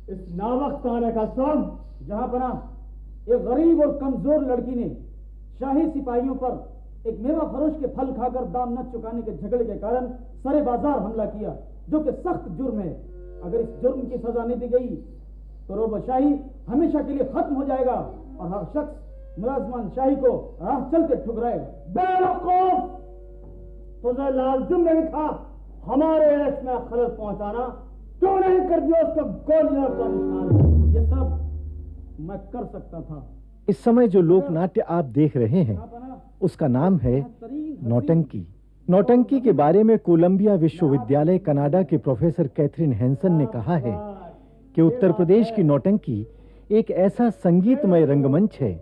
इस नावख्ताने का सौम जहां पना एक गरीब और कमजोर लड़की ने शाही सिपाहियों पर एक मेवा फरोश के फल खाकर दाम न चुकाने के झगड़े के कारण सरे बाजार हमला किया, जो कि सख्त जुर्म है। अगर इस जुर्म की सजा नहीं दी गई तो रोब शाही हमेशा के लिए खत्म हो जाएगा और हर शख्स मुलाजमान शाही को राह चलते ठुकराएगा। बेवकूफ, तुझे लाजिम नहीं था हमारे ऐश में खलल पहुंचाना, क्यों नहीं कर दिया उसका गोलियों का निशान? ये सब मैं कर सकता था। इस समय जो लोक नाट्य आप देख रहे हैं उसका नाम है नौटंकी। नौटंकी के बारे में कोलंबिया विश्वविद्यालय कनाडा के प्रोफेसर कैथरीन हैंसन ने कहा है कि उत्तर प्रदेश की नौटंकी एक ऐसा संगीतमय रंगमंच है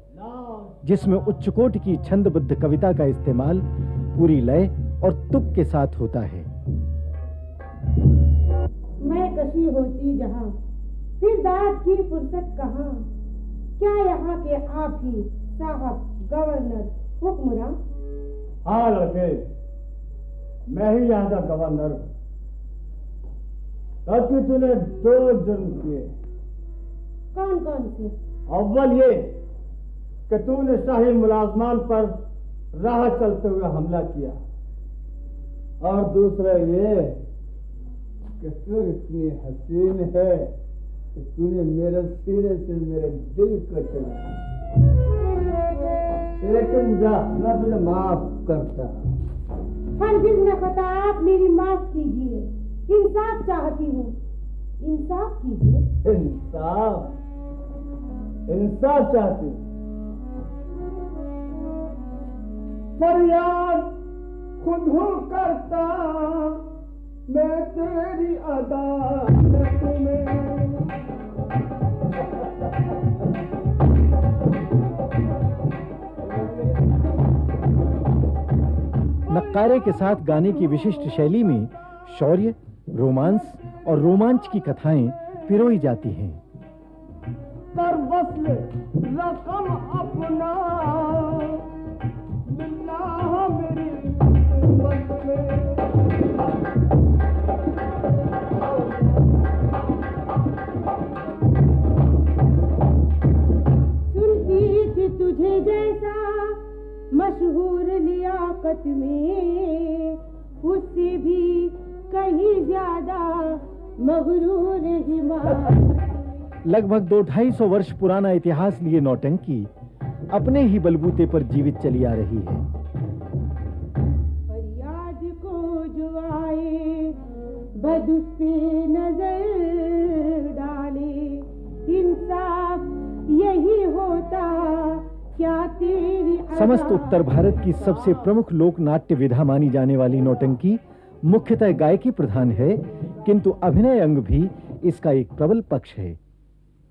जिसमें उच्चकोटि की छंदबद्ध कविता का इस्तेमाल पूरी लय और तुक के साथ होता है। मैं कशी होती जहां, फिर दाद की फुर्सत कहां? क्या यहाँ के आप ही साहब गवर्नर हुक्मरान? हाँ लड़के, मैं ही यहाँ का गवर्नर। ताकि तूने 2 जुर्म किए। कौन कौन से? अव्वल ये कि तूने शाही मुलाजमान पर राह चलते हुए हमला किया, और दूसरा ये कि तू इतनी हसीन है कि तूने मेरे सीने से मेरे दिल को चला। लेकिन जा, मैं तुझे माफ करता। हरगिज़ न खता, आप मेरी माफ कीजिए। इंसाफ चाहती हूँ, इंसाफ कीजिए। इंसाफ? इंसाफ चाहती हूँ? फरियाद खुद हूँ करता मैं तेरी अदालत में। नक्कारे के साथ गाने की विशिष्ट शैली में शौर्य, रोमांस और रोमांच की कथाएं पिरोई जाती हैं। कर वस्ल रकम अपना मिलना मेरी किस्मत में। सुनती थी तुझे जैसा मशहूर लियाकत में, उससे भी कहीं ज्यादा मगरूर हिम्मत। लगभग 200-250 वर्ष पुराना इतिहास लिए नौटंकी अपने ही बलबूते पर जीवित चली आ रही है। फरियाद को जो आए बद उस पे नजर डाले, इंसाफ यही होता क्या तेरी? समस्त उत्तर भारत की सबसे प्रमुख लोक नाट्य विधा मानी जाने वाली नौटंकी मुख्यतः गायकी प्रधान है, किंतु अभिनय अंग भी इसका एक प्रबल पक्ष है।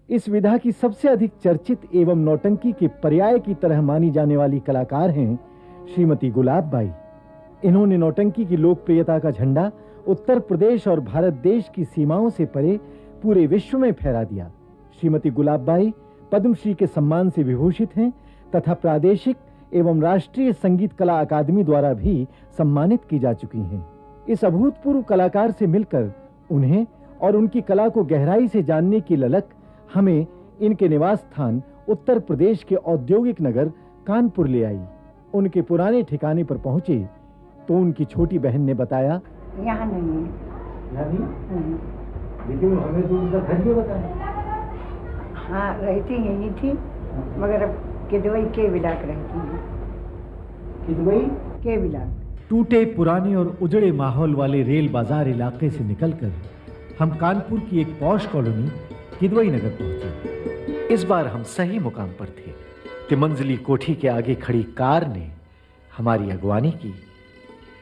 इस विधा की सबसे अधिक चर्चित एवं नौटंकी के पर्याय की तरह मानी जाने वाली कलाकार हैं श्रीमती गुलाब बाई। इन्होंने नौटंकी की लोकप्रियता का झंडा उत्तर प्रदेश और भारत देश की सीमाओं से परे पूरे विश्व में फहरा दिया। श्रीमती गुलाब बाई पद्मश्री के सम्मान से विभूषित हैं तथा प्रादेशिक एवं राष्ट्रीय संगीत कला अकादमी द्वारा भी सम्मानित की जा चुकी हैं। इस अभूतपूर्व कलाकार से मिलकर उन्हें और उनकी कला को गहराई से जानने की ललक हमें इनके निवास स्थान उत्तर प्रदेश के औद्योगिक नगर कानपुर ले आई। उनके पुराने ठिकाने पर पहुंचे तो उनकी छोटी बहन ने बताया, यहाँ नहीं है। यहाँ नहीं? लेकिन हमें तो उनका घर क्यों बताया? हाँ, रहती यही थी, मगर अब किदवई के बिलाक रहती है। किदवई के बिलाक। टूटे पुराने और उजड़े माहौल वाले रेल बाजार इलाके से निकलकर हम कानपुर की एक पॉश कॉलोनी किदवई नगर पहुंचे। इस बार हम सही मुकाम पर थे। तिमंजिली कोठी के आगे खड़ी कार ने हमारी अगवानी की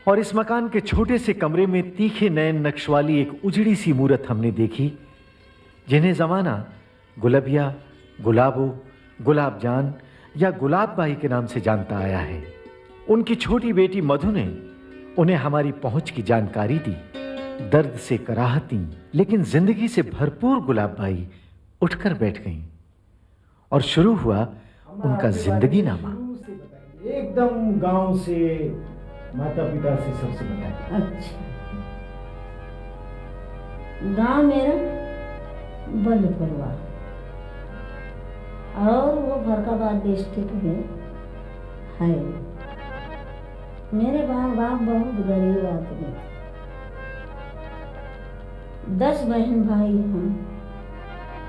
और इस मकान के छोटे से कमरे में तीखे नयन नक्श वाली एक उजड़ी सी मूरत हमने देखी, जिन्हें जमाना गुलबिया, गुलाबो, गुलाब जान या गुलाब बाई के नाम से जानता आया है। उनकी छोटी बेटी मधु ने उन्हें हमारी पहुंच की जानकारी दी। दर्द से कराहती लेकिन जिंदगी से भरपूर गुलाबबाई उठकर बैठ गईं और शुरू हुआ उनका जिंदगी नामा। एकदम गांव से, माता पिता से, सबसे बताएं। अच्छा, गांव मेरा बलपुरवा और वो फरकाबाद डिस्ट्रिक्ट में है। मेरे माँ बाप बहुत गरीब आदमी थे। 10 बहन भाई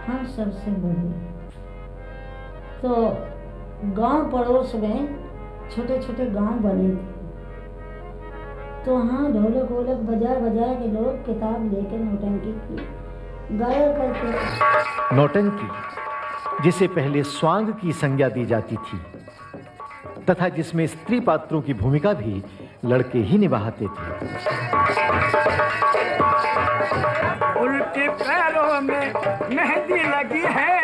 हम सबसे बड़े। तो गांव पड़ोस में छोटे छोटे गांव बने थे, तो वहाँ ढोलक वोलक बजा बजा के लोग किताब लेके नौटंकी की गाया करते। नौटंकी, जिसे पहले स्वांग की संज्ञा दी जाती थी तथा जिसमें स्त्री पात्रों की भूमिका भी लड़के ही निभाते थे। उल्टे पैरों में मेहंदी लगी है,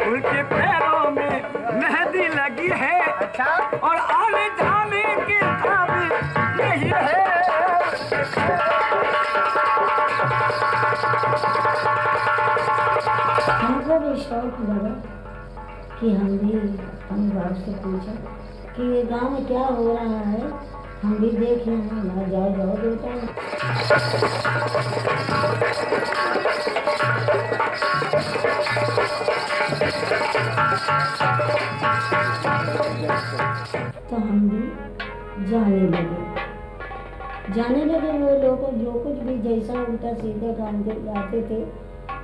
उल्टे पैरों में मेहंदी लगी है, और आने जाने की ताबीज नहीं है। हमको भी शौक लगा कि हम भी अपने बाप से पूछा कि ये गांव में क्या हो रहा है, हम भी देख रहे हैं। ना जाओ बेटा। तो हम भी जाने लगे। वो लोग जो कुछ भी जैसा उल्टा सीधा काम जाते थे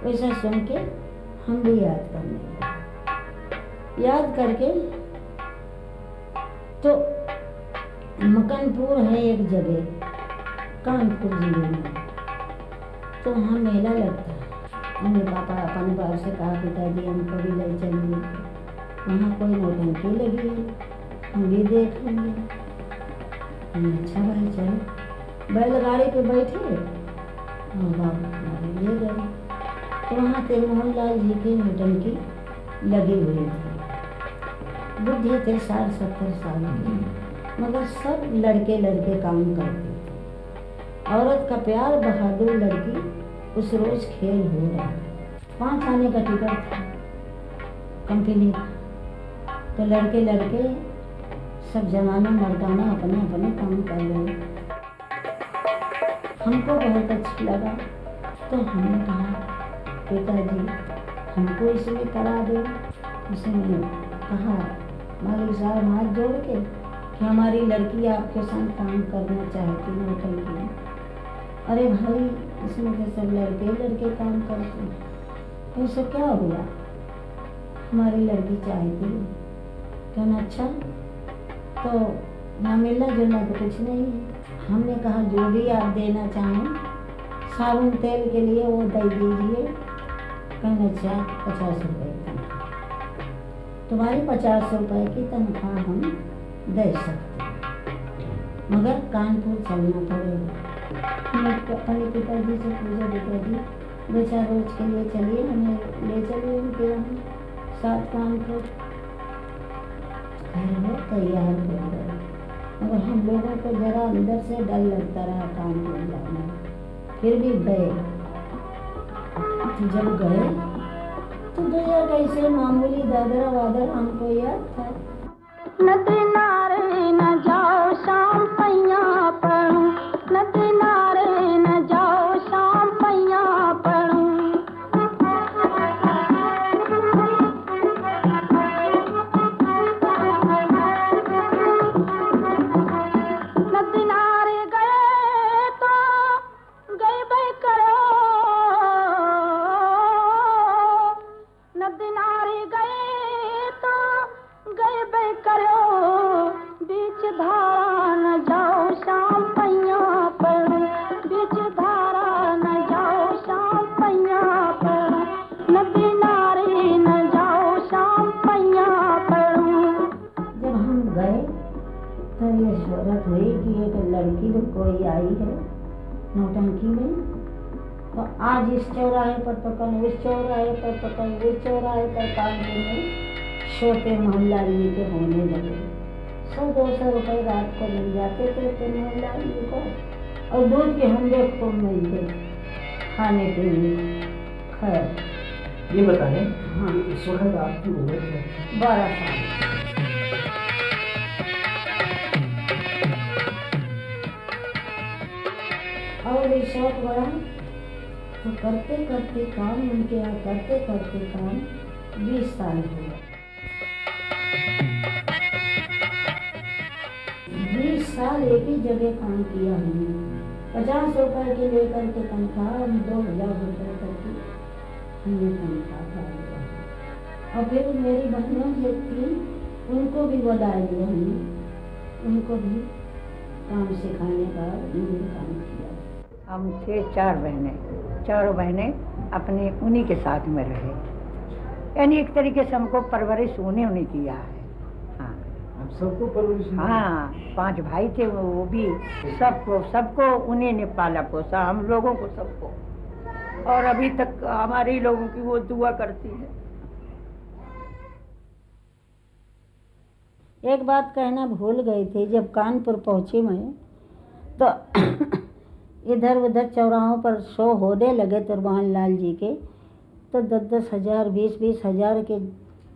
वैसा सुन के हम भी याद करने लगे। याद करके तो मकनपुर है एक जगह कानपुर जिले में, तो वहाँ मेला लगता है। हमने पापा अपने बाप से कहा पिताजी हमको भी ले चलिए, वहाँ कोई नौटंकी लगी है, हम भी देख लेंगे। अच्छा भाई चलो। बैलगाड़ी पे बैठे और बाबा हमारे ले गए। तो वहाँ तिरुमोहन लाल जी की नौटंकी लगी हुई थी। बुढ़े थे 60-70 साल के, मगर सब लड़के काम करते थे। औरत का प्यार बहादुर लड़की उस रोज खेल हो रहा है। 5 आने का टिकट था कंपनी का। तो लड़के सब जवाना मर्दाना अपने काम कर रहे। हमको बहुत अच्छा लगा, तो हमने कहा पिताजी हमको इसमें करा दो। उसने कहा मालिक साहब हाथ जोड़ के कि हमारी लड़की आपके साथ काम करना चाहती है नौटंकी में। अरे भाई इसमें तो सब लड़के काम करते हैं, ऐसा क्या हुआ? हमारी लड़की चाहती है। कहना अच्छा, तो ना मिलना जुलना तो कुछ नहीं है। हमने कहा जो भी आप देना चाहें साबुन तेल के लिए वो दे दीजिए। कहना अच्छा 50 रुपये तुम्हारी 50 रुपये की तनख्वाह हम दे सकते हैं, मगर कानपुर चलना पड़ेगा। हमने अपने पिताजी से पूछा पिताजी 2-4 रोज के लिए चलिए, हमें ले चलिए उनके यहाँ साथ कानपुर। वो तैयार हो गए, मगर हम लोगों को जरा अंदर से डर लगता रहा कानपुर जाना। फिर भी गए। जब गए तो गया कैसे मामूली दादरा वादर हमको याद था। नदी नारे न जाओ शाम पैया पढ़ूं, नदी नारे न जाओ शाम पैया पढ़ूं। नदी नारे गए तो गए भाई करो, नदी नारे गए तो गए भाई करो। बीच धारा न जाओ शाम पैया पढ़ो, बीच धारा न जाओ शाम पैया पढ़ो, नदी नारे न जाओ शाम पैया पढ़ो। जब हम गए तो ये शोहरत हुई कि एक लड़की में कोई आई है नौटंकी में। तो आज इस चौराहे पर तो कल उस चौराहे पर तो कल उस चौराहे पर कानपुर में छोटे मोहल्ला जी के होने लगे। 100-200 रुपये रात को मिल जाते थे तो मोहल्ला जी को। और दूध के हंडे खूब मिलते खाने के लिए। खैर ये बताएं, हाँ, इस वक्त आपकी उम्र क्या है? 12 साल। और ये शौक बड़ा तो करते करते काम उनके यहाँ करते करते काम 20 साल हो गए। 20 साल एक ही जगह काम किया हमने। 50 रुपए के लेकर के तनख्वाह 2000 रुपये करके हमने तनख्वाह दिया। और फिर मेरी बहनों जो थी उनको भी बधा दिया हमने, उनको भी काम सिखाने का उन्होंने काम किया। हम थे 4 बहनें, चारों बहनें अपने उन्हीं के साथ में रहे, यानी एक तरीके से हमको परवरिश उन्हें किया है। हाँ, हम सबको परवरिश? हाँ, 5 भाई थे, वो भी सबको उन्हीं ने पाला पोसा, हम लोगों को सबको। और अभी तक हमारे ही लोगों की वो दुआ करती है। एक बात कहना भूल गई थी, जब कानपुर पहुंची मैं तो इधर उधर चौराहों पर शो होने लगे तिरुमोहन लाल जी के, तो 10-10 हज़ार 20-20 हज़ार के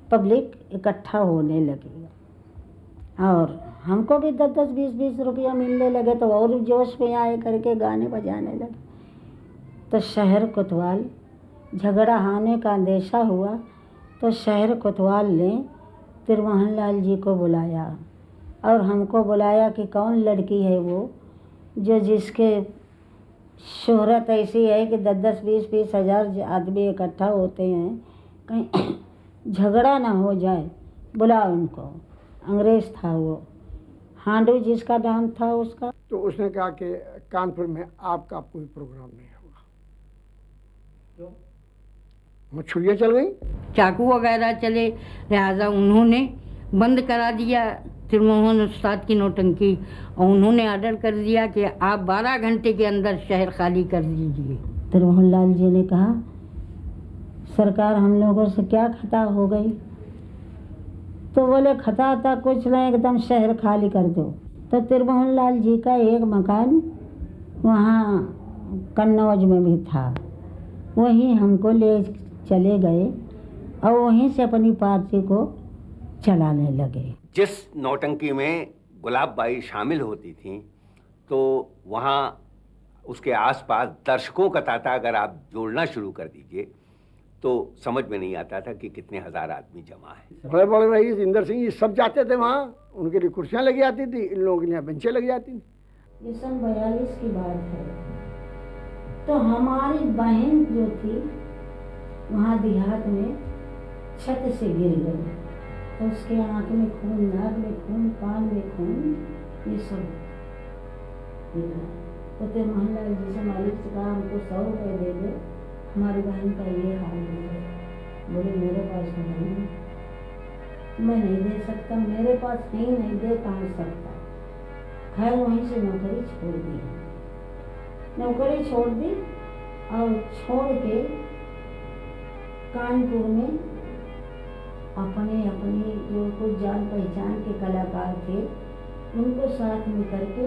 पब्लिक इकट्ठा होने लगी और हमको भी 10-10 20-20 रुपया मिलने लगे, तो और जोश में आए करके गाने बजाने लगे। तो शहर कोतवाल झगड़ा होने का अंदेशा हुआ, तो शहर कोतवाल ने तिरुमोहन लाल जी को बुलाया और हमको बुलाया कि कौन लड़की है वो जो जिसके शोहरत ऐसी है कि 10-10 20-20 हज़ार आदमी इकट्ठा होते हैं, कहीं झगड़ा ना हो जाए, बुलाओ उनको। अंग्रेज़ था वो, हांडू जिसका नाम था उसका। तो उसने कहा कि कानपुर में आपका कोई प्रोग्राम नहीं होगा। क्यों? मछलियाँ चल गई, चाकू वगैरह चले, लिहाजा उन्होंने बंद करा दिया तिरुमोहन उस्ताद की नौटंकी, और उन्होंने ऑर्डर कर दिया कि आप 12 घंटे के अंदर शहर खाली कर दीजिए। तिरुमोहन लाल जी ने कहा, सरकार हम लोगों से क्या खता हो गई? तो बोले खता था कुछ नहीं, एकदम शहर खाली कर दो। तो तिरुमोहन लाल जी का एक मकान वहाँ कन्नौज में भी था, वहीं हमको ले चले गए और वहीं से अपनी पार्टी को चलाने लगे। जिस नौटंकी में गुलाब बाई शामिल होती थीं, तो वहाँ उसके आसपास दर्शकों का तांता अगर आप जोड़ना शुरू कर दीजिए तो समझ में नहीं आता था कि कितने हजार आदमी जमा है। बड़े बड़े रईस इंदर सिंह ये सब जाते थे वहाँ, उनके लिए कुर्सियाँ लगी जाती थी, इन लोगों के लिए बेंचें लगी जाती थी। ये सन 42 की बात है। तो हमारी बहन जो थी वहाँ देहात में छत से गिर गई, तो उसके आँख में खून, नाक में खून, कान में खून, ये सब निकला। तो तिरुमोहन लाल जी से मालिक से कहा हमको 100 रुपये दे दो, हमारी बहन का ये हाल है। बोले मेरे पास तो नहीं, मैं नहीं दे सकता, मेरे पास नहीं, नहीं दे कहाँ सकता। खैर वहीं से नौकरी छोड़ दी, नौकरी छोड़ दी और छोड़ के कानपुर में अपने जो कुछ जान पहचान के कलाकार थे उनको साथ में करके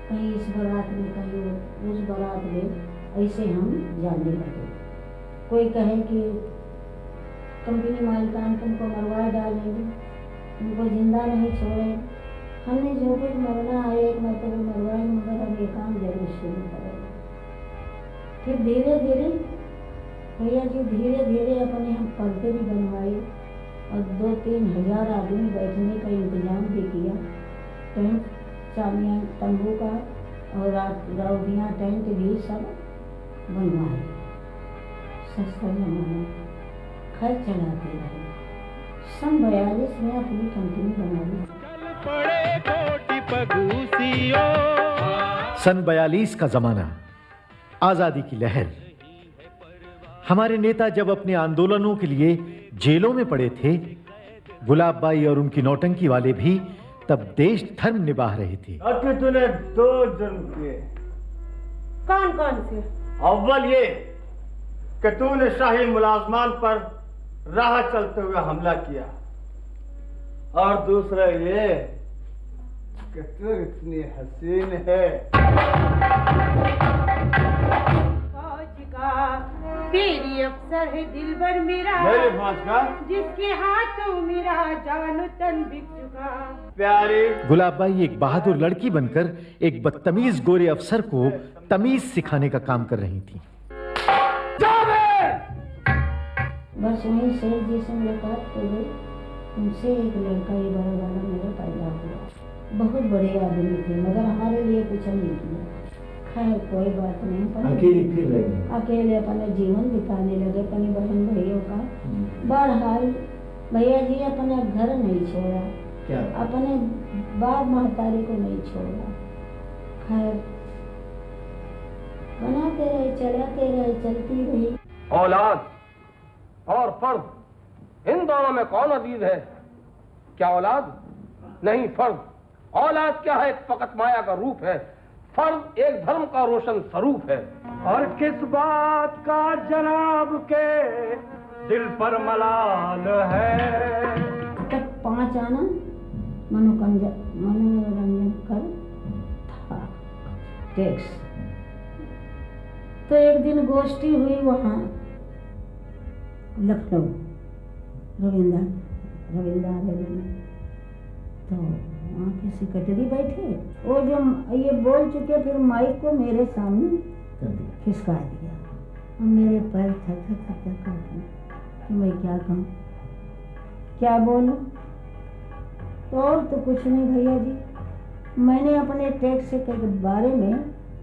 कहीं इस बारात में कहीं उस बारात में ऐसे हम जाने लगे। कोई कहे कि कंपनी मालिकान तुमको मरवा डालेंगे, उनको जिंदा नहीं छोड़े। हमने जो कुछ मरना है एक मरतबा मरवाए, मगर हम ये काम जरूर शुरू करेंगे। फिर धीरे धीरे भैया जी धीरे धीरे अपने हम पर्दे भी बनवाए और 2-3 हज़ार आदमी बैठने का इंतजाम भी किया। टेंट चामियाँ तंबू का और रौदियाँ टेंट भी सब बनवाए। सस्ता जमाना खैर चलाते रहे। सन 42 में अपनी कंपनी बनाई। सन 42 का जमाना, आजादी की लहर। हमारे नेता जब अपने आंदोलनों के लिए जेलों में पड़े थे, गुलाब बाई और उनकी नौटंकी वाले भी तब देश धर्म निभा रहे थे। तूने 2 जुर्म किए। कौन कौन से? अव्वल ये कि तूने शाही मुलाजमान पर राह चलते हुए हमला किया, और दूसरा ये कतूर इतनी हसीन है। फौज का तेरी अफसर है दिलबर मेरा, मेरे फौज का जिसके हाथों मेरा जानो तन बिक चुका। प्यारी गुलाब बाई एक बहादुर लड़की बनकर एक बदतमीज गोरे अफसर को तमीज सिखाने का काम कर रही थी। बस वहीं से जिस मुलाकात हुई उनसे एक लड़का ये बड़ा वाला मेरा पैदा हुआ। बहुत बड़े आदमी थे मगर हमारे लिए कुछ नहीं किया। खैर कोई बात नहीं, अकेले अपना जीवन बिताने लगे अपनी बहन भाइयों का। बहरहाल भैया जी अपना घर नहीं छोड़ा, क्या? अपने बाप महतारी को नहीं छोड़ा। खैर बनाते रहे, चलाते रहे, चलती रही। औलाद और फर्ज, इन दोनों में कौन अजीज है? क्या औलाद? नहीं, फर्ज। औलाद क्या है? फकत माया का रूप है। फर्ज एक धर्म का रोशन स्वरूप है। और किस बात का जनाब के दिल पर मलाल है? तक 5 आना मनोरंजन कर था टैक्स। तो एक दिन गोष्ठी हुई वहाँ लखनऊ रविंद्र में। तो वहाँ के सेक्रेटरी बैठे, वो जो ये बोल चुके फिर माइक को मेरे सामने खिसका दिया और मेरे पैर थर कांपने कि मैं क्या कहूँ, क्या बोलूँ। तो और तो कुछ नहीं भैया जी, मैंने अपने टैक्स के बारे में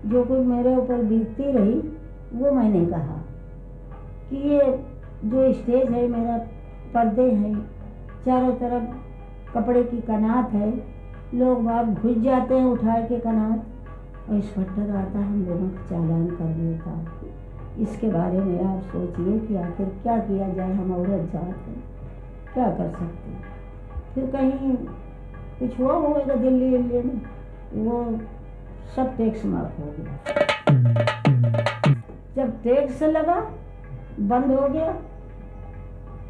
जो कुछ मेरे ऊपर बीतती रही वो मैंने कहा कि ये जो स्टेज है मेरा, पर्दे हैं, चारों तरफ कपड़े की कनात है, लोग बाग घुस जाते हैं उठा के कनात, और इंस्पेक्टर आता हम लोगों का चालान कर देता। इसके बारे में आप सोचिए कि आखिर क्या किया जाए, हम औरत जात हैं, क्या कर सकते हैं। फिर कहीं कुछ हुआ होगा दिल्ली में, वो सब टैक्स माफ हो गया। जब टैक्स लगा बंद हो गया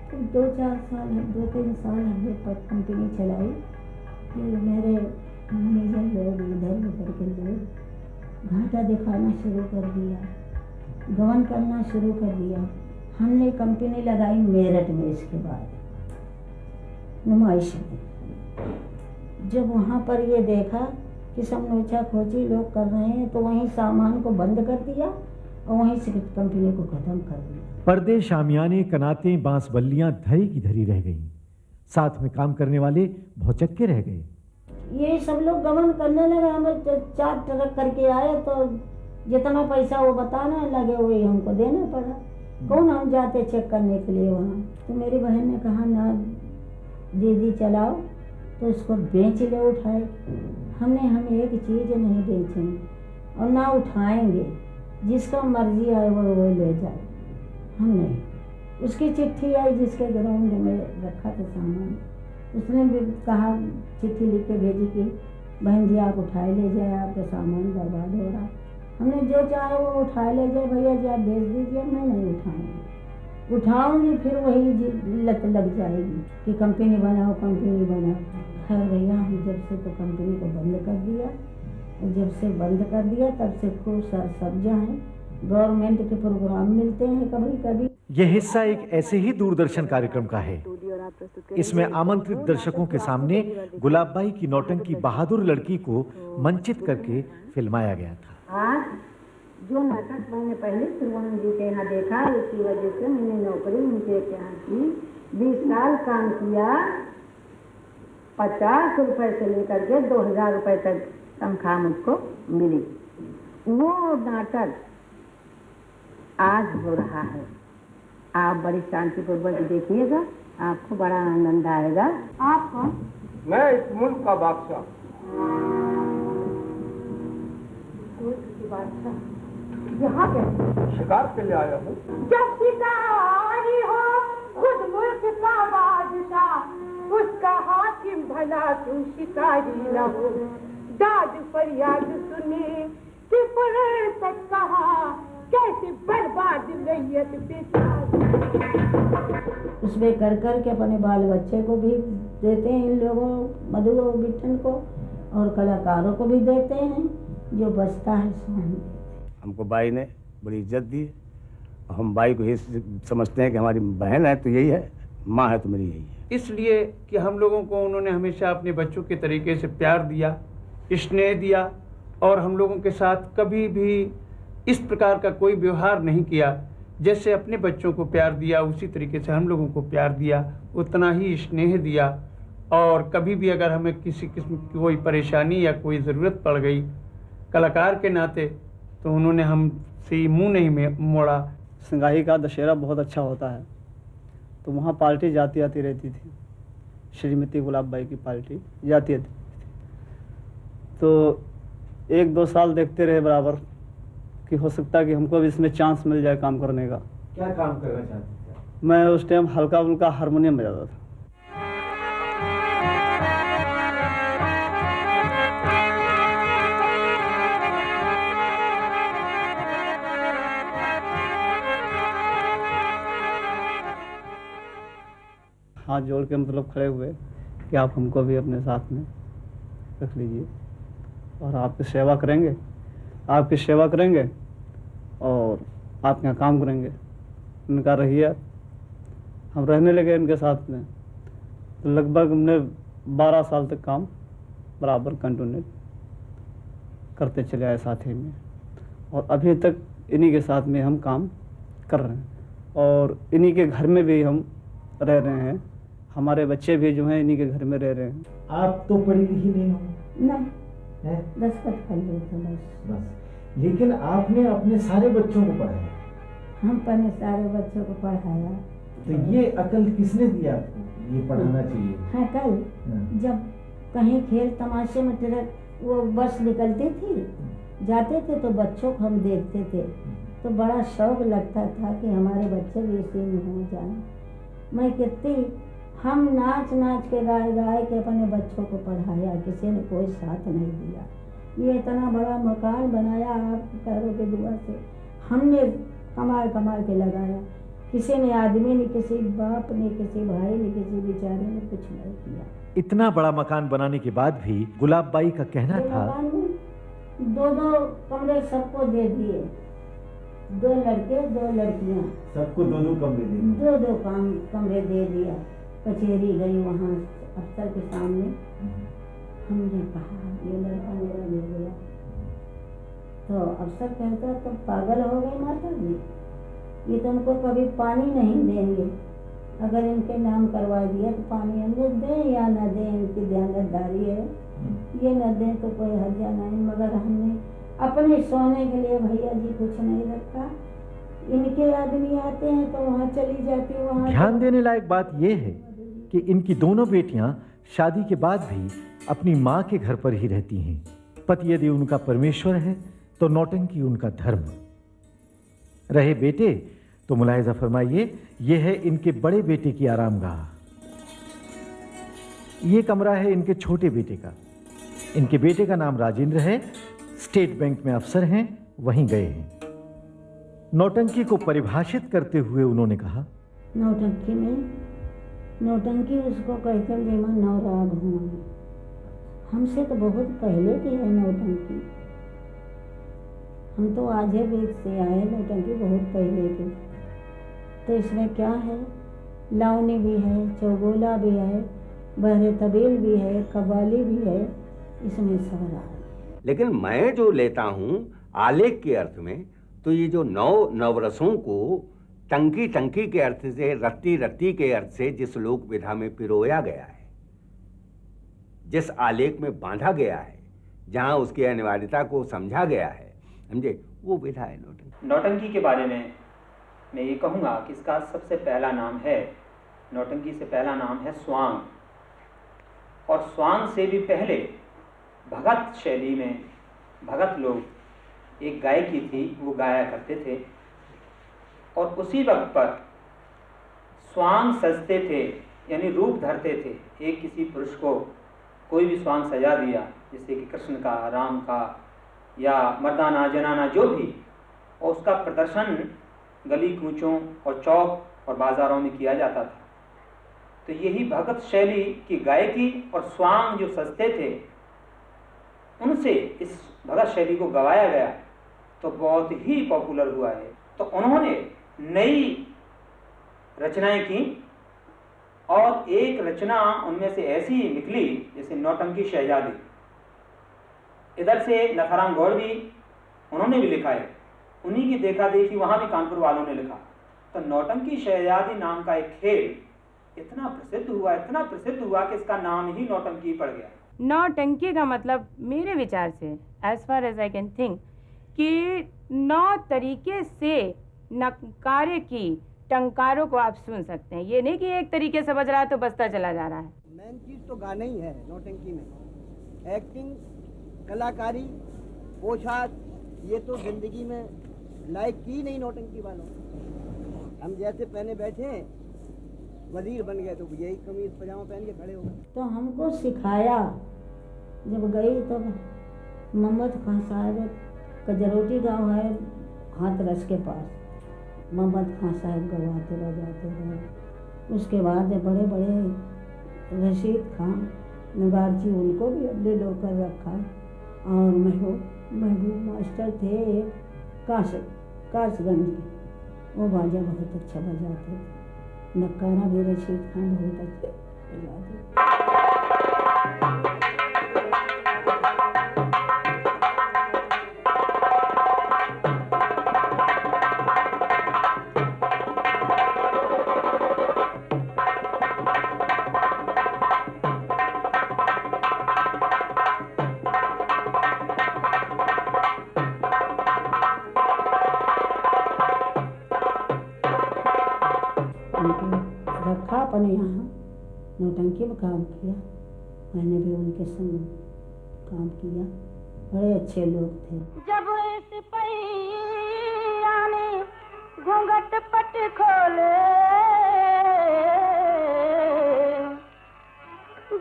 तो 2-3 साल हमने कंपनी चलाई। फिर मेरे मैनेजर लोग इधर उधर के लोग घाटा दिखाना शुरू कर दिया, गबन करना शुरू कर दिया। हमने कंपनी लगाई मेरठ में। इसके बाद नुमाइश में जब वहाँ पर ये देखा कि सब नोचा खोची लोग कर रहे हैं तो वहीं सामान को बंद कर दिया और वहीं से कंपनी को ख़त्म कर दिया। पर्दे, शामियाने, कनातें, बांस बल्लियां धरी की धरी रह गईं। साथ में काम करने वाले भौचक्के रह गए। ये सब लोग गबन करने लगे। हमें 4 ट्रक करके आए तो जितना पैसा वो बताना लगे वही हमको देना पड़ा। कौन हम जाते चेक करने के लिए वहाँ। तो मेरी बहन ने कहा ना दीदी चलाओ, तो उसको बेच ले उठाए। हम एक चीज़ नहीं बेचेंगे और ना उठाएंगे, जिसका मर्जी आए वो ले जाए, हम नहीं। उसकी चिट्ठी आई जिसके ग्राउंड में रखा था सामान, उसने भी कहा, चिट्ठी लिख के भेजी कि बहन जी आप उठाए ले जाए, आपका सामान बर्बाद हो रहा। हमने जो चाहे वो उठाए ले जाए, भैया जी आप भेज दीजिए, मैं नहीं उठाऊंगी फिर वही लत लग जाएगी कि कंपनी बनाओ कंपनी बनाओ। खैर भैया हम जब से तो कंपनी को बंद कर दिया, और जब से बंद कर दिया तब से खूब सब्जा हैं, गवर्नमेंट के प्रोग्राम मिलते हैं कभी कभी। यह हिस्सा एक ऐसे ही दूरदर्शन कार्यक्रम का है। इसमें आमंत्रित दर्शकों के सामने गुलाब बाई की नौटंकी बहादुर लड़की को मंचित करके फिल्माया गया था। आज जो नाटक मैंने पहले श्रीमान जी के यहाँ देखा, उसी वजह से मैंने नौकरी उनके यहाँ की। 20 साल काम किया, 50 रुपए से लेकर के 2000 रुपए तक तनख्वाह मुझको मिली। वो नाटक आज हो रहा है, आप बड़ी शांतिपूर्वक देखिएगा, आपको बड़ा आनंद आएगा। आप कौन? मैं इस मुल्क का बादशाह। यहाँ पे शिकार के लिए आया हूँ। जब शिकारी हो खुद मुल्क का बादशाह, उसका हाकिम भला तू शिकारी न हो। दाद फरियाद सुने कि फुर्सत कहा, कैसे बर्बाद रैयत बेचारी। उसमें कर कर के अपने बाल बच्चे को भी देते हैं इन लोगों, मधु और बिट्टन को, और कलाकारों को भी देते हैं, जो बचता है सो हम देते हैं। हमको बाई ने बड़ी इज्जत दी। हम बाई को ये समझते हैं कि हमारी बहन है तो यही है, माँ है तो मेरी यही है। इसलिए कि हम लोगों को उन्होंने हमेशा अपने बच्चों के तरीके से प्यार दिया, स्नेह दिया, और हम लोगों के साथ कभी भी इस प्रकार का कोई व्यवहार नहीं किया। जैसे अपने बच्चों को प्यार दिया उसी तरीके से हम लोगों को प्यार दिया, उतना ही स्नेह दिया। और कभी भी अगर हमें किसी किस्म की कोई परेशानी या कोई ज़रूरत पड़ गई कलाकार के नाते, तो उन्होंने हमसे मुंह नहीं मोड़ा। संगाही का दशहरा बहुत अच्छा होता है, तो वहाँ पार्टी जाती आती रहती थी। श्रीमती गुलाब बाई की पार्टी जाती आती थी। तो 1-2 साल देखते रहे बराबर कि हो सकता है कि हमको भी इसमें चांस मिल जाए काम करने का। क्या काम करना चाहते थे? मैं उस टाइम हल्का फुल्का हारमोनियम बजाता था। हाथ जोड़ के मतलब खड़े हुए कि आप हमको भी अपने साथ में रख लीजिए और आपकी सेवा करेंगे, आपकी सेवा करेंगे और आपके यहाँ काम करेंगे। उनका रहिए। हम रहने लगे इनके साथ में, तो लगभग हमने 12 साल तक काम बराबर कंटिन्यू करते चले आए साथ ही में, और अभी तक इन्हीं के साथ में हम काम कर रहे हैं और इन्हीं के घर में भी हम रह रहे हैं। हमारे बच्चे भी जो हैं इन्हीं के घर में रह रहे हैं। आप तो पढ़ी लिखी नहीं हो? नहीं, 10 तक कर लिए थे बस। लेकिन आपने अपने सारे बच्चों को पढ़ाया। हम अपने सारे बच्चों को पढ़ाया। तो ये अकल किसने दिया आपको, ये पढ़ाना चाहिए? हाँ, कल जब कहीं खेल तमाशे में ट्रक वो बस निकलती थी, जाते थे तो बच्चों को हम देखते थे, तो बड़ा शौक लगता था कि हमारे बच्चे भी इसी में हो जाए। मैं कितनी हम नाच नाच के गाए के अपने बच्चों को पढ़ाया, किसी ने कोई साथ नहीं दिया। ये इतना बड़ा मकान बनाया आपके पैरों की दुआ से, हमने कमा के लगाया। किसी ने आदमी ने, किसी बाप ने, किसी भाई ने, किसी बेचारे ने कुछ नहीं किया। इतना बड़ा मकान बनाने के बाद भी गुलाब बाई का कहना था, मकान 2-2 कमरे सबको दे दिए, 2 लड़के 2 लड़कियां, सबको 2-2 कमरे दे दिए। 2-2 कमरे दे दिया। कचहरी गई, वहाँ अफसर के सामने हमने कहा ये लड़का मेरा दे गया, तो अफसर कहता तो पागल हो गई माता जी, ये तो उनको कभी पानी नहीं देंगे, अगर इनके नाम करवा दिया तो पानी हमें दें या न दें, इनकी दयानतदारी है, ये न दें तो कोई हर्जा नहीं। मगर हमने अपने सोने के लिए भैया जी कुछ नहीं रखा। इनके आदमी आते हैं तो वहाँ चली जाती, वहाँ। ध्यान देने लायक बात यह है कि इनकी दोनों बेटियां शादी के बाद भी अपनी मां के घर पर ही रहती हैं। पति यदि उनका परमेश्वर है तो नौटंकी उनका धर्म। रहे बेटे तो मुलाहिजा फरमाइए, यह है इनके बड़े बेटे की आरामगाह। यह कमरा है इनके छोटे बेटे का। इनके बेटे का नाम राजेंद्र है, स्टेट बैंक में अफसर हैं, वहीं गए हैं। नौटंकी को परिभाषित करते हुए उन्होंने कहा, नौटंकी उसको कहते हैं जेमा नवराग हूँ। हमसे तो बहुत पहले की है नौटंकी, हम तो आज वेद से आए, नौटंकी बहुत पहले की। तो इसमें क्या है, लावनी भी है, चौगोला भी है, बहरे तबील भी है, कव्वाली भी है, इसमें सब रहा है। लेकिन मैं जो लेता हूँ आलेख के अर्थ में, तो ये जो नवरसों को टंकी टंकी के अर्थ से, रत्ती रत्ती के अर्थ से जिस लोक विधा में पिरोया गया है, जिस आलेख में बांधा गया है, जहाँ उसकी अनिवार्यता को समझा गया है, समझे, वो विधा है नौटंकी। नौटंकी के बारे में मैं ये कहूँगा कि इसका सबसे पहला नाम है, नौटंकी से पहला नाम है स्वांग, और स्वांग से भी पहले भगत शैली में भगत लोग एक गायकी थी, वो गाया करते थे, और उसी वक्त पर स्वांग सजते थे, यानी रूप धरते थे। एक किसी पुरुष को कोई भी स्वांग सजा दिया, जैसे कि कृष्ण का, राम का, या मर्दाना जनाना जो भी, और उसका प्रदर्शन गली कूचों और चौक और बाज़ारों में किया जाता था। तो यही भगत शैली की गायकी और स्वांग जो सजते थे, उनसे इस भगत शैली को गवाया गया तो बहुत ही पॉपुलर हुआ है। तो उन्होंने नई रचनाएं की और एक रचना उनमें से ऐसी निकली जैसे नौटंकी शहजादी। इधर से नथाराम गौड़ भी, उन्होंने भी लिखा है, उन्हीं की देखा देखी वहां भी कानपुर वालों ने लिखा। तो नौटंकी शहजादी नाम का एक खेल इतना प्रसिद्ध हुआ कि इसका नाम ही नौटंकी पड़ गया। नौटंकी का मतलब मेरे विचार से, as far as I can think, कि 9 तरीके से नकारे की टंकारों को आप सुन सकते हैं। ये नहीं कि एक तरीके से बज रहा है तो बजता चला जा रहा है। मेन चीज तो गाना ही है नौटंकी में। एक्टिंग, कलाकारी, पोशाक, ये तो जिंदगी में लायक की नहीं नौटंकी वालों। हम जैसे पहने बैठे हैं, वजीर बन गए तो यही कमीज पजामा पहन के खड़े हो गए। तो हमको सिखाया, जब गई तब मोहम्मद खान साहब कजरोटी गांव है हाथरस के पास, मोहम्मद खान साहब गवाते बजाते रहे। उसके बाद बड़े बड़े रशीद खान नगारची, उनको भी अड्डे लोकर रखा। और महबूब मास्टर थे एक कासगंज के, वो बाजा बहुत अच्छा बजाते थे। नक्कारा भी रशीद खान बहुत अच्छा बजाते। रखा अपने यहाँ, नौटंकी में काम किया। मैंने भी उनके संग काम किया, बड़े अच्छे लोग थे। जब सिपहिया ने घूंघट पट खोले,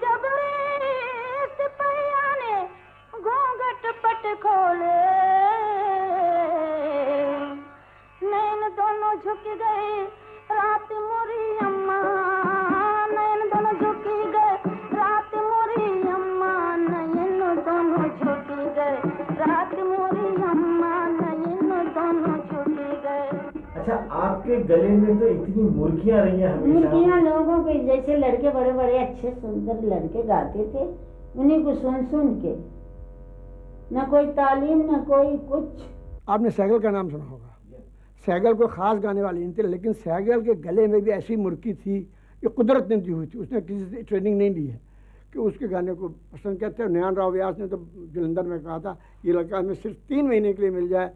जब सिपहिया ने घूंघट पट खोले, नैन दोनों झुक गए रात मोरी अम्मा, नैन दोनों झुकी गए रात मोरी अम्मा, नैन दोनों झुकी गए रात मोरी अम्मा, नैन दोनों झुकी गए। अच्छा, आपके गले में तो इतनी मुर्गियां रही हैं हमेशा। मुर्गियां लोगों के जैसे लड़के, बड़े बड़े अच्छे सुंदर लड़के गाते थे, उन्हीं को सुन सुन के, न कोई तालीम न कोई कुछ। आपने सैगल का नाम सुना होगा। सैगल को खास गाने वाले नहीं थे, लेकिन सैगल के गले में भी ऐसी मुर्की थी, ये कुदरत ने दी हुई थी। उसने किसी से ट्रेनिंग नहीं ली है कि उसके गाने को पसंद करते हैं। नयन राव व्यास ने तो जलंधर में कहा था, ये लड़का हमें सिर्फ 3 महीने के लिए मिल जाए,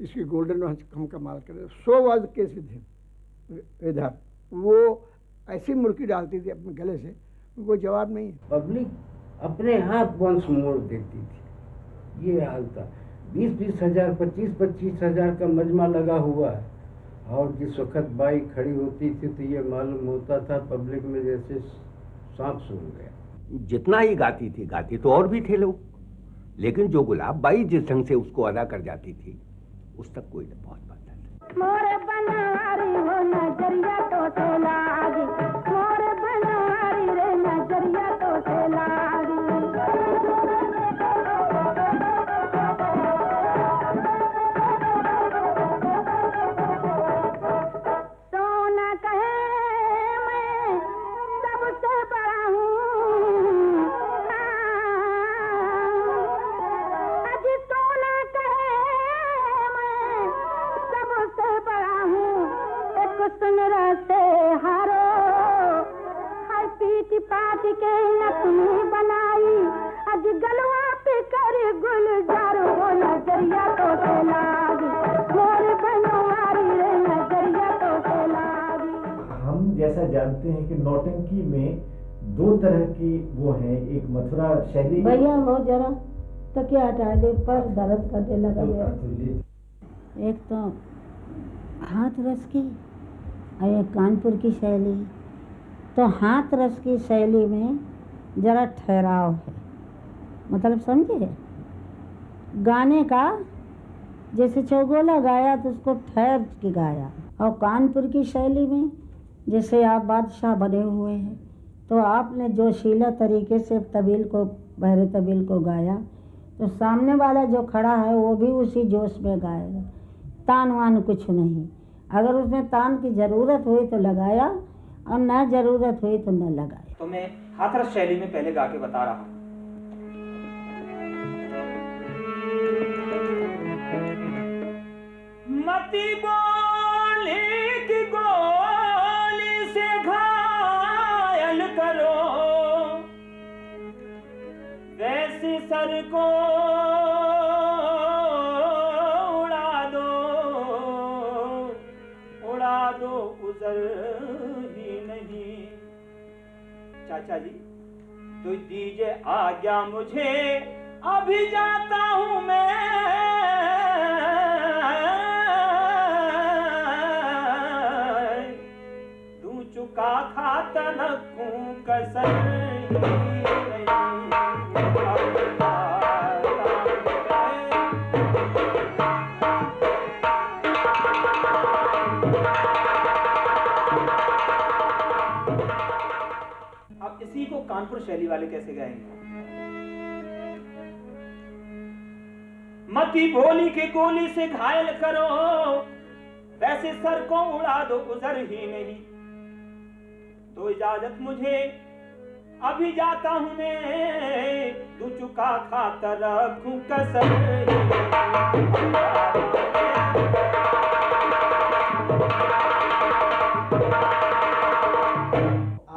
इसकी गोल्डन हम कमाल करें। 100 वाज के सिद्धि इधर वो ऐसी मुर्की डालती थी अपने गले से, कोई जवाब नहीं है। पब्लिक अपने हाथ वंश मोड़ देती थी, ये हाल था। 20-20 हजार, 25-25 हजार का मजमा लगा हुआ है, और जिस वक्त बाई खड़ी होती थी तो ये मालूम होता था पब्लिक में जैसे सांप सूंघ गया। जितना ही गाती तो और भी थे लोग, लेकिन जो गुलाब बाई जिस ढंग से उसको अदा कर जाती थी, उस तक कोई बहुत बात नहीं। मोरे बनारी हो नजरिया तो से लागी, मोरे बनारी रे नजरिया तो से लागी। सुन रसे हारो, हर पीटी पाटी के नकली बनाई, अज गलवा पे कर गुलजार हो नजरिया तो से लागी, मोरे बनवारी रे नजरिया तो से लागी। हम जैसा जानते हैं कि नौटंकी में 2 तरह की वो है, एक मथुरा शैली। भैया वो जरा तकिया हटा दे, पर दर्द करने लगा। एक तो हाथ रस की और एक कानपुर की शैली। तो हाथ रस की शैली में जरा ठहराव है, मतलब समझे, गाने का जैसे चौगोला गाया तो उसको ठहर के गाया। और कानपुर की शैली में जैसे आप बादशाह बने हुए हैं तो आपने जोशीला तरीके से तबील को, बहरे तबील को गाया, तो सामने वाला जो खड़ा है वो भी उसी जोश में गाएगा। तान वान कुछ नहीं। अगर उसमें तान की ज़रूरत हुई तो लगाया और ना ज़रूरत हुई तो न लगाया। तो मैं हाथरस शैली में पहले गा के बता रहा हूँ। मती बोले की गोली से घायल करो, वैसे सर को उड़ा दो उजर ही नहीं। चाचा जी तो दीजिए आज्ञा मुझे, अभी जाता हूँ मैं, दूं चुका खाता रखूं कसर अब इसी को कानपुर शैली वाले कैसे गाएंगे? मती भोली के गोली से घायल करो, वैसे सर को उड़ा दो उजर ही नहीं। तो इजाजत मुझे, अभी जाता हूं मैं, दूं चुका खातर रखूं कसर ही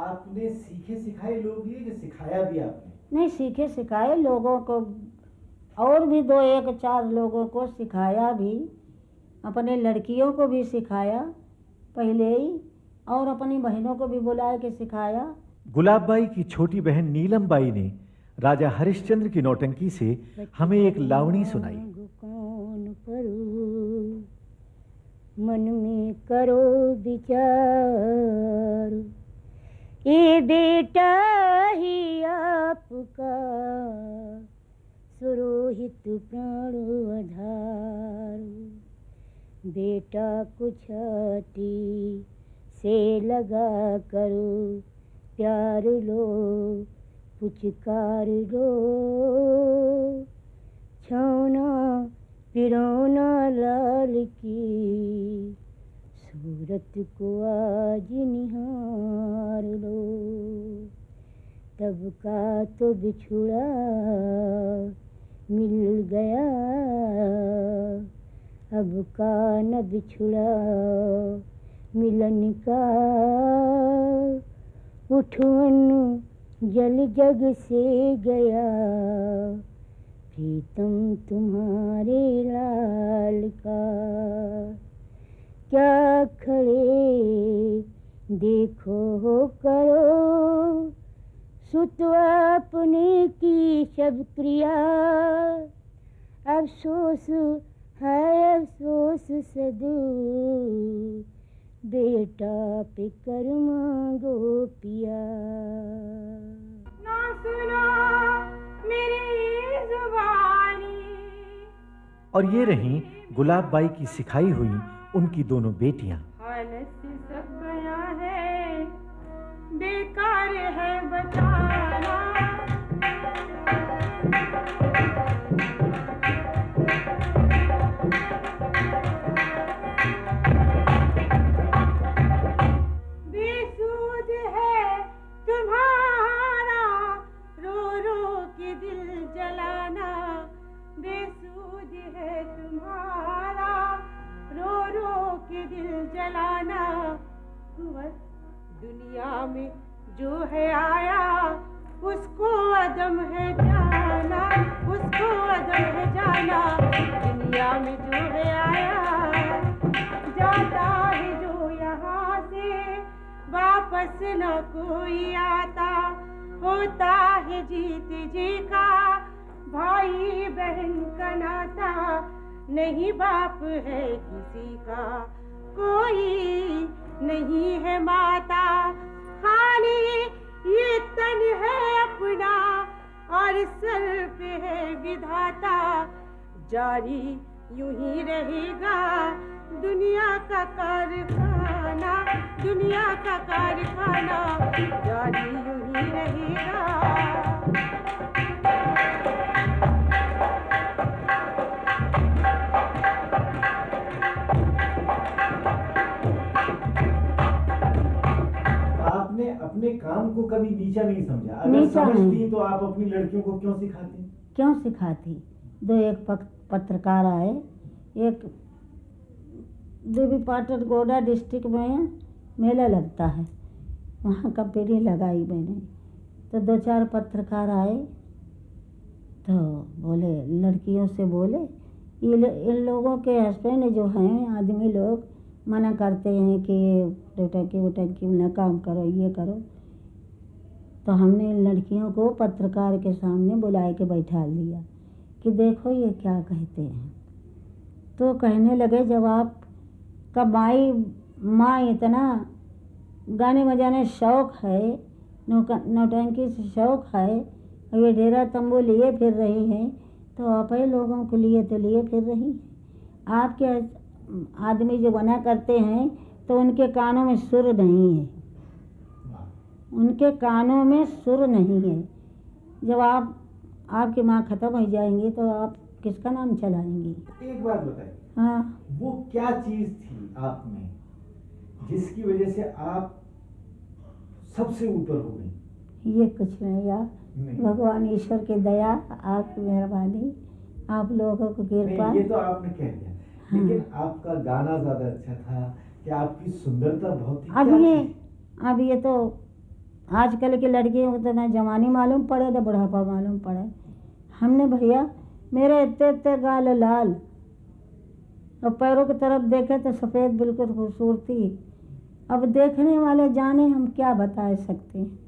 आपने सीखे सिखाए लोग लिए कि सिखाया भी आपने? नहीं, सीखे सिखाए लोगों को, और भी 2-1-4 लोगों को सिखाया भी, अपने लड़कियों को भी सिखाया पहले ही, और अपनी बहनों को भी बुलाए के सिखाया। गुलाब बाई की छोटी बहन नीलम बाई ने राजा हरिश्चंद्र की नौटंकी से हमें एक लावणी सुनाई। कौन करो मन में करो विचार, ये बेटा ही आपका सुरोहित प्राण आधार। बेटा को छाती से लगा करो प्यार लो पुचकार लो, छौना पिरौना लाल की सूरत को आज निहार लो। तब का तो बिछुड़ा मिल गया, अब का न बिछुड़ा मिलन का। उठवन जल जग से गया, प्रीतम तुम्हारे लाल का। क्या खड़े देखो करो, सुत अपने की सब क्रिया। अफसोस है अफसोस सदू, बेटा पे कर मांगो पिया। ना सुना मेरी जुबानी। और ये रहीं गुलाब बाई की सिखाई हुई उनकी दोनों बेटियां। हालत से सब बयां है, बेकार है बताना। बेसूद है तुम्हारा रो रो के दिल जलाना। बेसूद है तुम्हारा रो रो के दिल जलाना। दुनिया में जो है आया उसको अदम है जाना, उसको अदम है जाना। दुनिया में जो है आया जाता है जो यहाँ से, वापस न कोई आता। होता है जीत जी का भाई बहन का नाता, नहीं बाप है किसी का, कोई नहीं है माता। खाली ये तन है अपना और सर पे है विधाता। जारी यूं ही रहेगा दुनिया का कारखाना, दुनिया का कारखाना जारी यूं ही रहेगा। अपने काम को कभी नीचा नहीं समझा? अगर नीचा समझती नहीं। तो आप अपनी लड़कियों को क्यों सिखाती? क्यों सिखाती? एक पत्रकार आए, एक देवी पाटन गोंडा डिस्ट्रिक्ट में मेला लगता है, वहाँ का पेड़ी लगाई मैंने, तो 2-4 पत्रकार आए तो बोले, लड़कियों से बोले, इन लोगों के हस्बैंड जो हैं आदमी लोग मना करते हैं कि ये नौटंकी न काम करो, ये करो। तो हमने इन लड़कियों को पत्रकार के सामने बुला के बैठा लिया कि देखो ये क्या कहते हैं। तो कहने लगे, जब आप का माँ इतना गाने बजाने शौक़ है, नौटंकी से शौक़ है, और ये डेरा तंबू लिए फिर रही हैं, तो आप ही लोगों को लिए तो लिए फिर रही हैं। आपके आदमी जो बना करते हैं तो उनके कानों में सुर नहीं है, उनके कानों में सुर नहीं है। जब आपकी माँ ख़त्म हो जाएंगी तो आप किसका नाम चलाएंगी? एक बात बताइए, हाँ, वो क्या चीज थी आप में जिसकी वजह से आप सबसे ऊपर हो गई? ये कुछ नहीं यार, भगवान ईश्वर की दया, आपकी मेहरबानी, आप लोगों को कृपा। ये तो आपने कह दिया, लेकिन आपका गाना ज्यादा अच्छा था कि आपकी सुंदरता बहुत थी? अब ये तो आजकल की लड़कियों को तो ना जवानी मालूम पड़े ना बुढ़ापा मालूम पड़े। हमने भैया, मेरे इतने गाल लाल और पैरों की तरफ देखे तो सफ़ेद बिल्कुल खूबसूरती। अब देखने वाले जाने, हम क्या बता सकते हैं।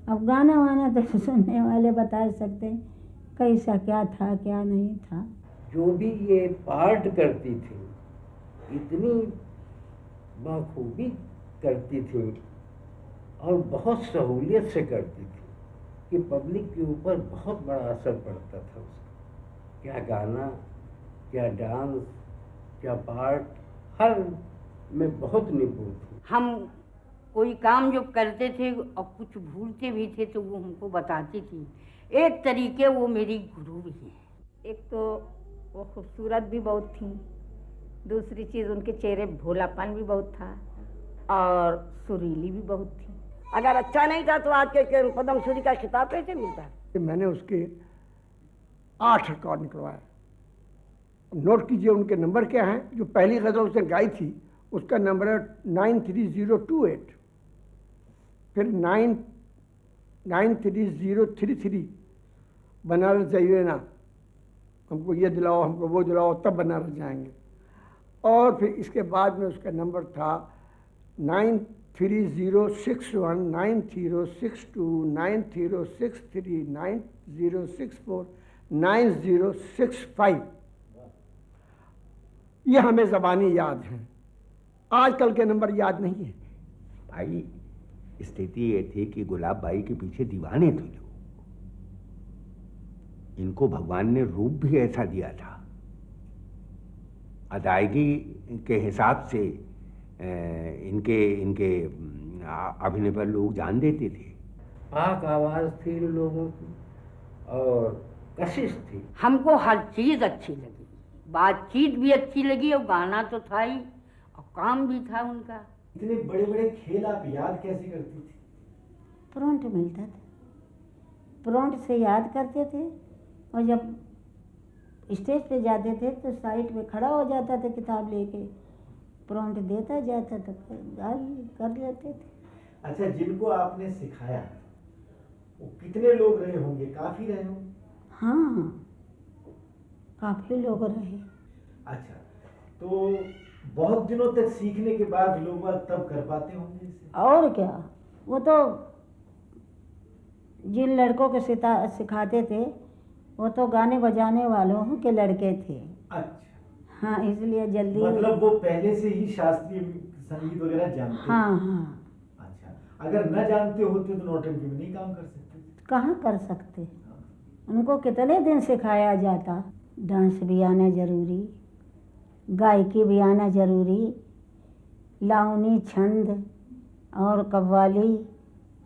अब गाना वाना तो सुनने वाले बता सकते हैं कैसा क्या था क्या नहीं था। जो भी ये पार्ट करती थी इतनी बखूबी करती थी और बहुत सहूलियत से करती थी कि पब्लिक के ऊपर बहुत बड़ा असर पड़ता था उसका। क्या गाना, क्या डांस, क्या पार्ट, हर में बहुत निपुण थी। हम कोई काम जो करते थे और कुछ भूलते भी थे तो वो हमको बताती थी। एक तरीके वो मेरी गुरु भी हैं। एक तो वो खूबसूरत भी बहुत थी, दूसरी चीज़ उनके चेहरे भोलापन भी बहुत था और सुरीली भी बहुत थी। अगर अच्छा नहीं था तो आज के पद्म श्री का खिताब कैसे मिलता है? मैंने उसके 8 रिकॉर्ड निकलवाए। नोट कीजिए उनके नंबर क्या हैं। जो पहली गज़ल उसने गाई थी उसका नंबर है 93028, फिर 93033, बनारस जाइए ना, हमको ये दिलाओ, हमको वो दिलाओ, तब बनारस जाएंगे। और फिर इसके बाद में उसका नंबर था 93061, 9062, 9063, 9064, 9065। ये हमें ज़बानी याद हैं, आजकल के नंबर याद नहीं है। भाई स्थिति ये थी कि गुलाब बाई के पीछे दीवाने थे लोग। इनको भगवान ने रूप भी ऐसा दिया था, अदायगी के हिसाब से इनके अभिनय पर लोग जान देते थे। पाक आवाज़ थी इन लोगों की और कशिश थी। हमको हर चीज़ अच्छी लगी, बातचीत भी अच्छी लगी और गाना तो था ही और काम भी था उनका। इतने बड़े बड़े खेल आप याद कैसे करती थी? प्रोंट मिलता था, प्रोंट से याद करते थे और जब स्टेज पे जाते थे तो साइड में खड़ा हो जाता था किताब लेके, प्रोंट देता जाता था, कर लेते थे। अच्छा, जिनको आपने सिखाया वो कितने लोग रहे होंगे? काफ़ी रहे होंगे? हाँ, काफ़ी लोग रहे। अच्छा, तो बहुत दिनों तक सीखने के बाद लोग तब कर पाते होंगे इसे? और क्या, वो तो जिन लड़कों को सिखाते थे वो तो गाने बजाने वालों के लड़के थे। अच्छा, हाँ, इसलिए जल्दी। मतलब वो पहले से ही शास्त्रीय संगीत वगैरह जानते? हाँ हाँ। अच्छा, अगर न जानते होते तो नौटंकी में नहीं काम कर सकते? कहाँ कर सकते, उनको कितने दिन सिखाया जाता। डांस भी आना जरूरी, गायकी भी आना जरूरी, लावनी, छंद और कव्वाली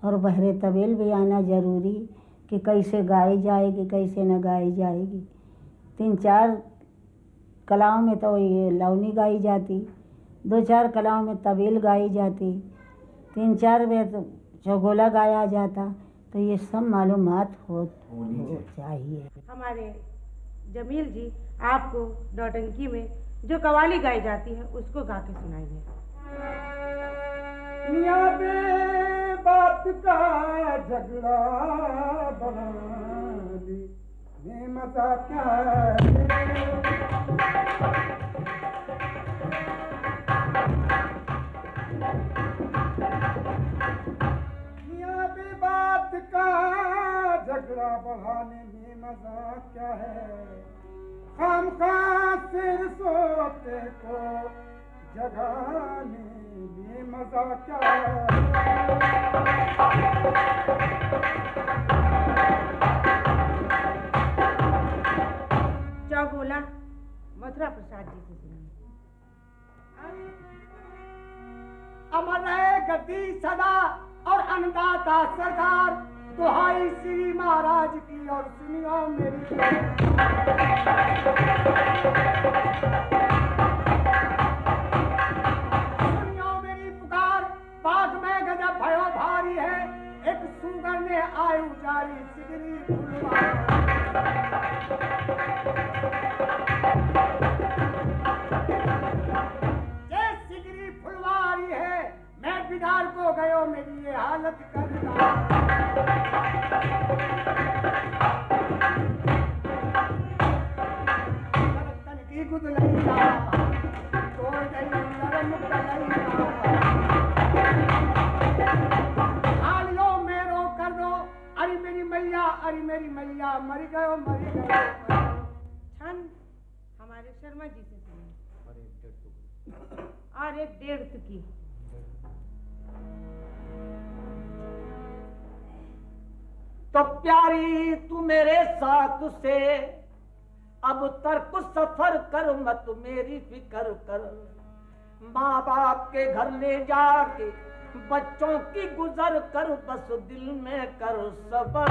और बहरे तबेल भी आना जरूरी कि कैसे गाई जाएगी कैसे न गाई जाएगी। 3-4 कलाओं में तो ये लावनी गाई जाती, 2-4 कलाओं में तबेल गाई जाती, 3-4 में तो चौगोला गाया जाता, तो ये सब मालूमात हो चाहिए। हमारे जमील जी आपको नौटंकी में जो कवाली गाई जाती है उसको गा के सुनाइए। मियाँ बे बात का झगड़ा बना ली, ये मजा क्या है। मियाँ बे बात का झगड़ा बढ़ाने में मजा क्या है। खामखा सिर सोते को जगाने में मजा क्या है। चौगोला मथुरा प्रसाद जी से सुनिए। अमर रहे गद्दी सदा और अन्नदाता सरकार, दुहाई श्री महाराज की और सुनियो मेरी। सुनियो मेरी पुकार, बाग में गजब भयो भारी है, एक सुंदर ने आयु जारी सिगरी फुलवारी। ये सिगरी फुलवारी है, मैं बिदार को गयो मेरी ये हालत करता। तन की गुदलैया तोड़ गई नरम कलैया। आलियो मेरो कर दो, अरे मेरी मैया, अरे मेरी मैया, मरी गयो मरी गयो। छन हमारे शर्मा जी से सुनिए। और एक 1.5 की। तो प्यारी तू मेरे साथ से अब तर्क सफर कर, मत मेरी फिक्र कर। माँ बाप के घर ले जाके बच्चों की गुजर कर, बस दिल में कर सबर।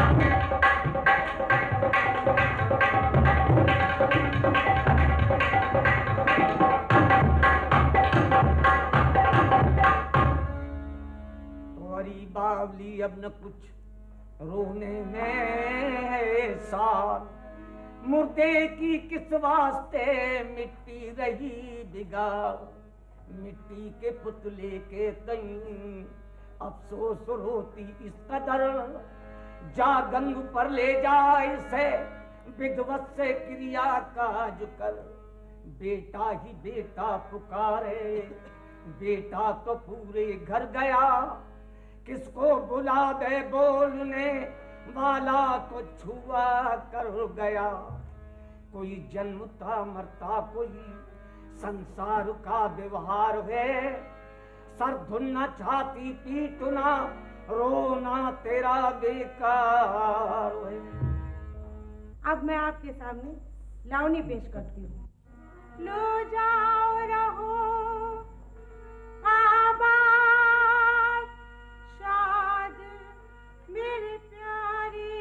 तुम्हारी बावली अब न कुछ रोने में साल, मुर्दे की किस वास्ते मिट्टी रही बिगाड़। मिट्टी के पुतले के तई अफसोस रोती इस कदर, जा गंग पर ले जा इसे विधवत से क्रिया काज कर। बेटा ही बेटा पुकारे, बेटा तो पूरे घर गया, किसको बुला दे बोलने वाला तो छुआ कर गया। कोई जन्मता मरता कोई संसार का व्यवहार है, सर धुनना छाती पीटना रोना तेरा बेकार है। अब मैं आपके सामने लावनी पेश करती हूँ। लो जाओ रहो आबाद शाद मेरे प्यारे,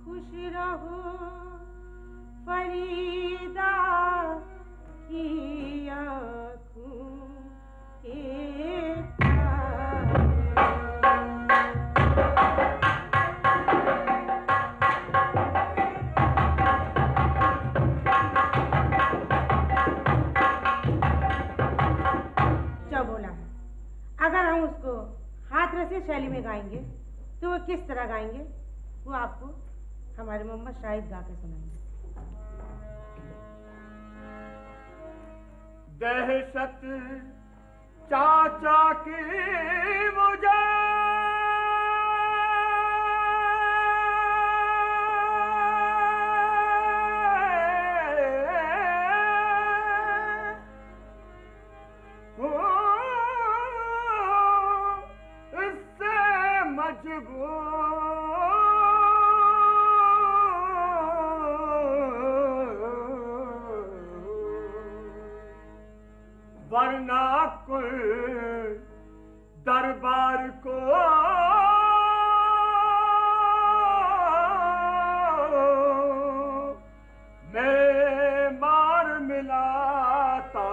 खुश रहो फरीदा की आँखों के चौगोला। अगर हम उसको हाथ रसी शैली में गाएंगे तो वो किस तरह गाएंगे, वो आपको हमारे मोहम्मद शाहिद गा के सुनाएंगे। दहशत चाचा की मुझे इससे मजबूर वरना कुल दरबार को मैं मार मिलाता।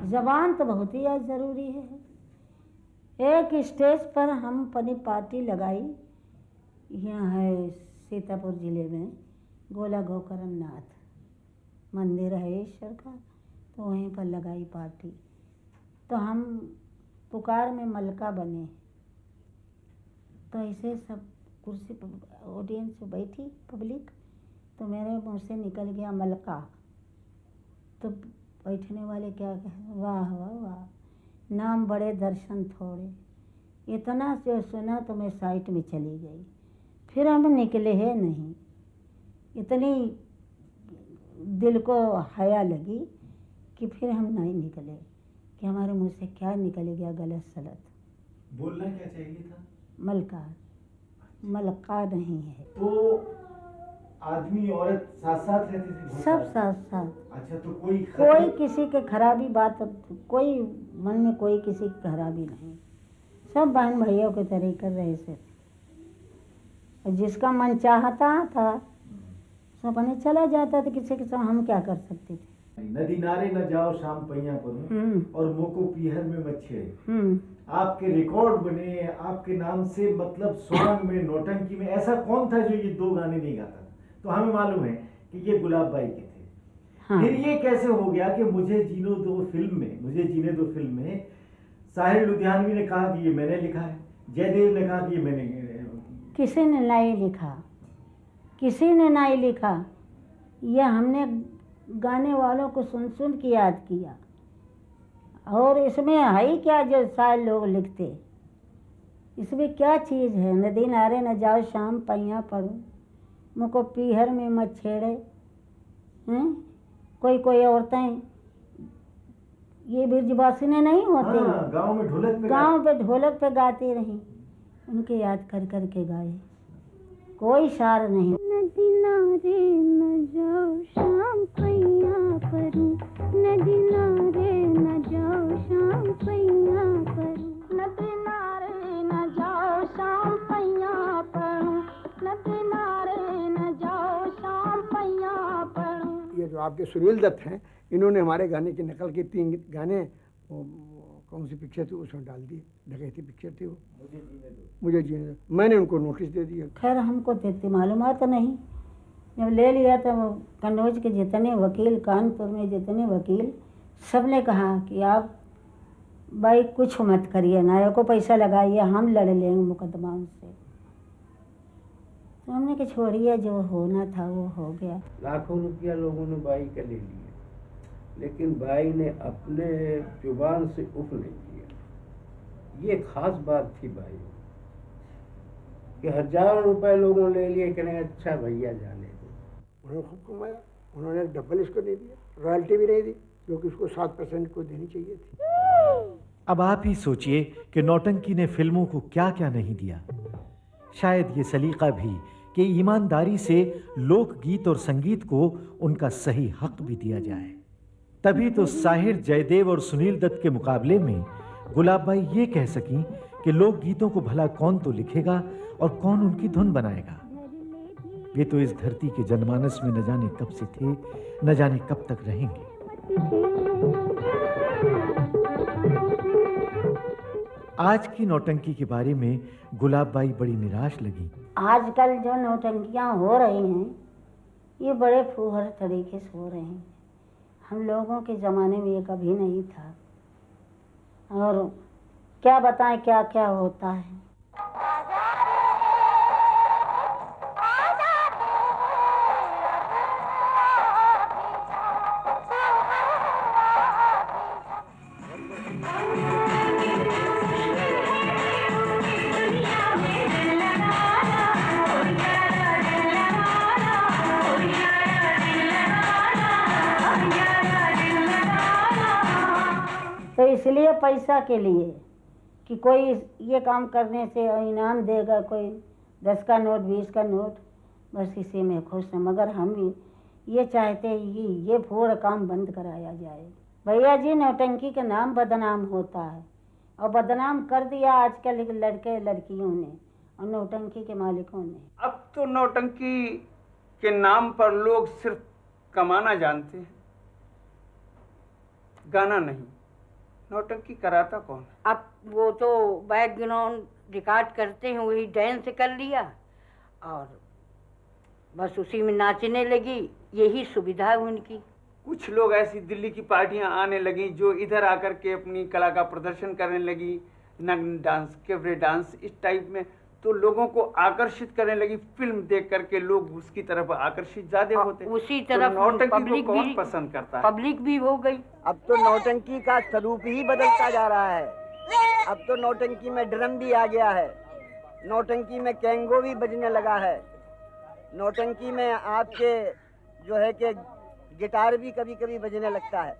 जबान तो बहुत ही ज़रूरी है। एक स्टेज पर हम अपनी पार्टी लगाई, यहाँ है सीतापुर ज़िले में गोला गोकरण नाथ मंदिर है ईश्वर का, तो वहीं पर लगाई पार्टी। तो हम पुकार में मलका बने, तो ऐसे सब कुर्सी पर ऑडियंस पे बैठी पब्लिक, तो मेरे मुँह से निकल गया मलका। तो बैठने वाले क्या कहे, वाह वाह वाह, नाम बड़े दर्शन थोड़े। इतना जो सुना तो मैं साइट में चली गई, फिर हम निकले है नहीं। इतनी दिल को हया लगी कि फिर हम नहीं निकले, कि हमारे मुंह से क्या निकल गया गलत सलत। बोलना क्या चाहिए था? मलका, मलका नहीं है। तो आदमी औरत साथ साथ रहते थे? सब साथ साथ। अच्छा, तो कोई किसी के खराबी बात, कोई मन में कोई किसी की खराबी नहीं, सब बहन भैया के तरह कर रहे थे। और जिसका मन चाहता था सब अपने चला जाता था, किसी के साथ हम क्या कर सकते थे। नदी नारे न जाओ शाम पैया पर, और मोको पीहर में मत छेड़े। आपके रिकॉर्ड बने आपके नाम से, मतलब स्वांग में, नौटंकी में। ऐसा कौन था जो ये दो गाने नहीं गाता था? तो हमें मालूम है कि ये गुलाब बाई के थे। हाँ। फिर ये कैसे हो गया कि मुझे जीने दो फिल्म में साहिर लुधियानवी ने कहा कि ये मैंने लिखा है, जयदेव ने कहा कि ये मैंने। किसी ने नहीं लिखा, ये हमने गाने वालों को सुन सुन के याद किया। और इसमें है ही क्या जो सारे लोग लिखते, इसमें क्या चीज़ है? नदी नारे न जाओ शाम पैया पड़ो, मुझको पीहर में मत छेड़े। हैं कोई औरतें ये ब्रजवासिनी नहीं होती, गांव पे ढोलक पे गाती रही, उनके याद कर कर के गाए। कोई शार नहीं। नदी नारे न जाओ शाम पैया परूं, नदी नारे न जाओ शाम पैया परूं, नदी नारे न जाओ शाम पैया परूं, नदी नारे न जाओ शाम पैया परूं। ये जो आपके सुनील दत्त हैं, इन्होंने हमारे गाने की नकल की। 3 गाने, कौन सी पिक्चर थी उसमें डाल दी, डकैती पिक्चर थी वो, मुझे जीने दो। मैंने उनको नोटिस दे दिया। खैर हमको इतनी मालूमात नहीं, जब ले लिया तो कन्नौज के जितने वकील, कानपुर में जितने वकील, सब ने कहा कि आप भाई कुछ मत करिए, नायक को पैसा लगाइए, हम लड़ लेंगे मुकदमा उनसे। तो हमने कि छोड़िए, जो होना था वो हो गया। लाखों रुपया लोगों ने बाई का ले लिया, लेकिन बाई ने अपने जुबान से उफ नहीं किया। ये खास बात थी बाई कि हजारों रुपए लोगों ले लिए, कहने अच्छा भैया जाने दो। उन्होंने खूब कमाया, उन्होंने एक डबल इसको नहीं दिया, रॉयल्टी भी नहीं दी, जो कि उसको 7% को देनी चाहिए थी। अब आप ही सोचिए कि नौटंकी ने फिल्मों को क्या क्या नहीं दिया। शायद ये सलीका भी कि ईमानदारी से लोकगीत और संगीत को उनका सही हक भी दिया जाए। तभी तो साहिर, जयदेव और सुनील दत्त के मुकाबले में गुलाबबाई ये कह सकीं कि लोकगीतों को भला कौन तो लिखेगा और कौन उनकी धुन बनाएगा। ये तो इस धरती के जनमानस में न जाने कब से थे, न जाने कब तक रहेंगे। आज की नौटंकी के बारे में गुलाबबाई बड़ी निराश लगी। आजकल जो नौटंकियां हो रही हैं, ये बड़े फूहर तरीके से हो रहे हैं। हम लोगों के ज़माने में ये कभी नहीं था, और क्या बताएं क्या क्या होता है। तो इसलिए पैसा के लिए कि कोई ये काम करने से इनाम देगा, कोई 10 का नोट, 20 का नोट, बस इसी में खुश हैं। मगर हम ये चाहते हैं कि ये पूरा काम बंद कराया जाए। भैया जी, नौटंकी का नाम बदनाम होता है, और बदनाम कर दिया आजकल लड़के लड़कियों ने, और नौटंकी के मालिकों ने। अब तो नौटंकी के नाम पर लोग सिर्फ कमाना जानते हैं, गाना नहीं। नौटंकी कराता कौन है? अब वो तो बैकग्राउंड रिकॉर्ड करते हैं, वही डांस कर लिया और बस उसी में नाचने लगी, यही सुविधा है उनकी। कुछ लोग ऐसी दिल्ली की पार्टियां आने लगी जो इधर आकर के अपनी कला का प्रदर्शन करने लगी, नग्न डांस, कैबरे डांस, इस टाइप में, तो लोगों को आकर्षित करने लगी। फिल्म देख करके लोग उसकी तरफ आकर्षित ज्यादा होते। उसी तरफ तो नौटंकी पब्लिक को कौन भी पसंद करता है? पब्लिक भी हो गई। अब तो नौटंकी का स्वरूप ही बदलता जा रहा है। अब तो नौटंकी में ड्रम भी आ गया है, नौटंकी में कैंगो भी बजने लगा है, नौटंकी में आपके जो है कि गिटार भी कभी कभी बजने लगता है।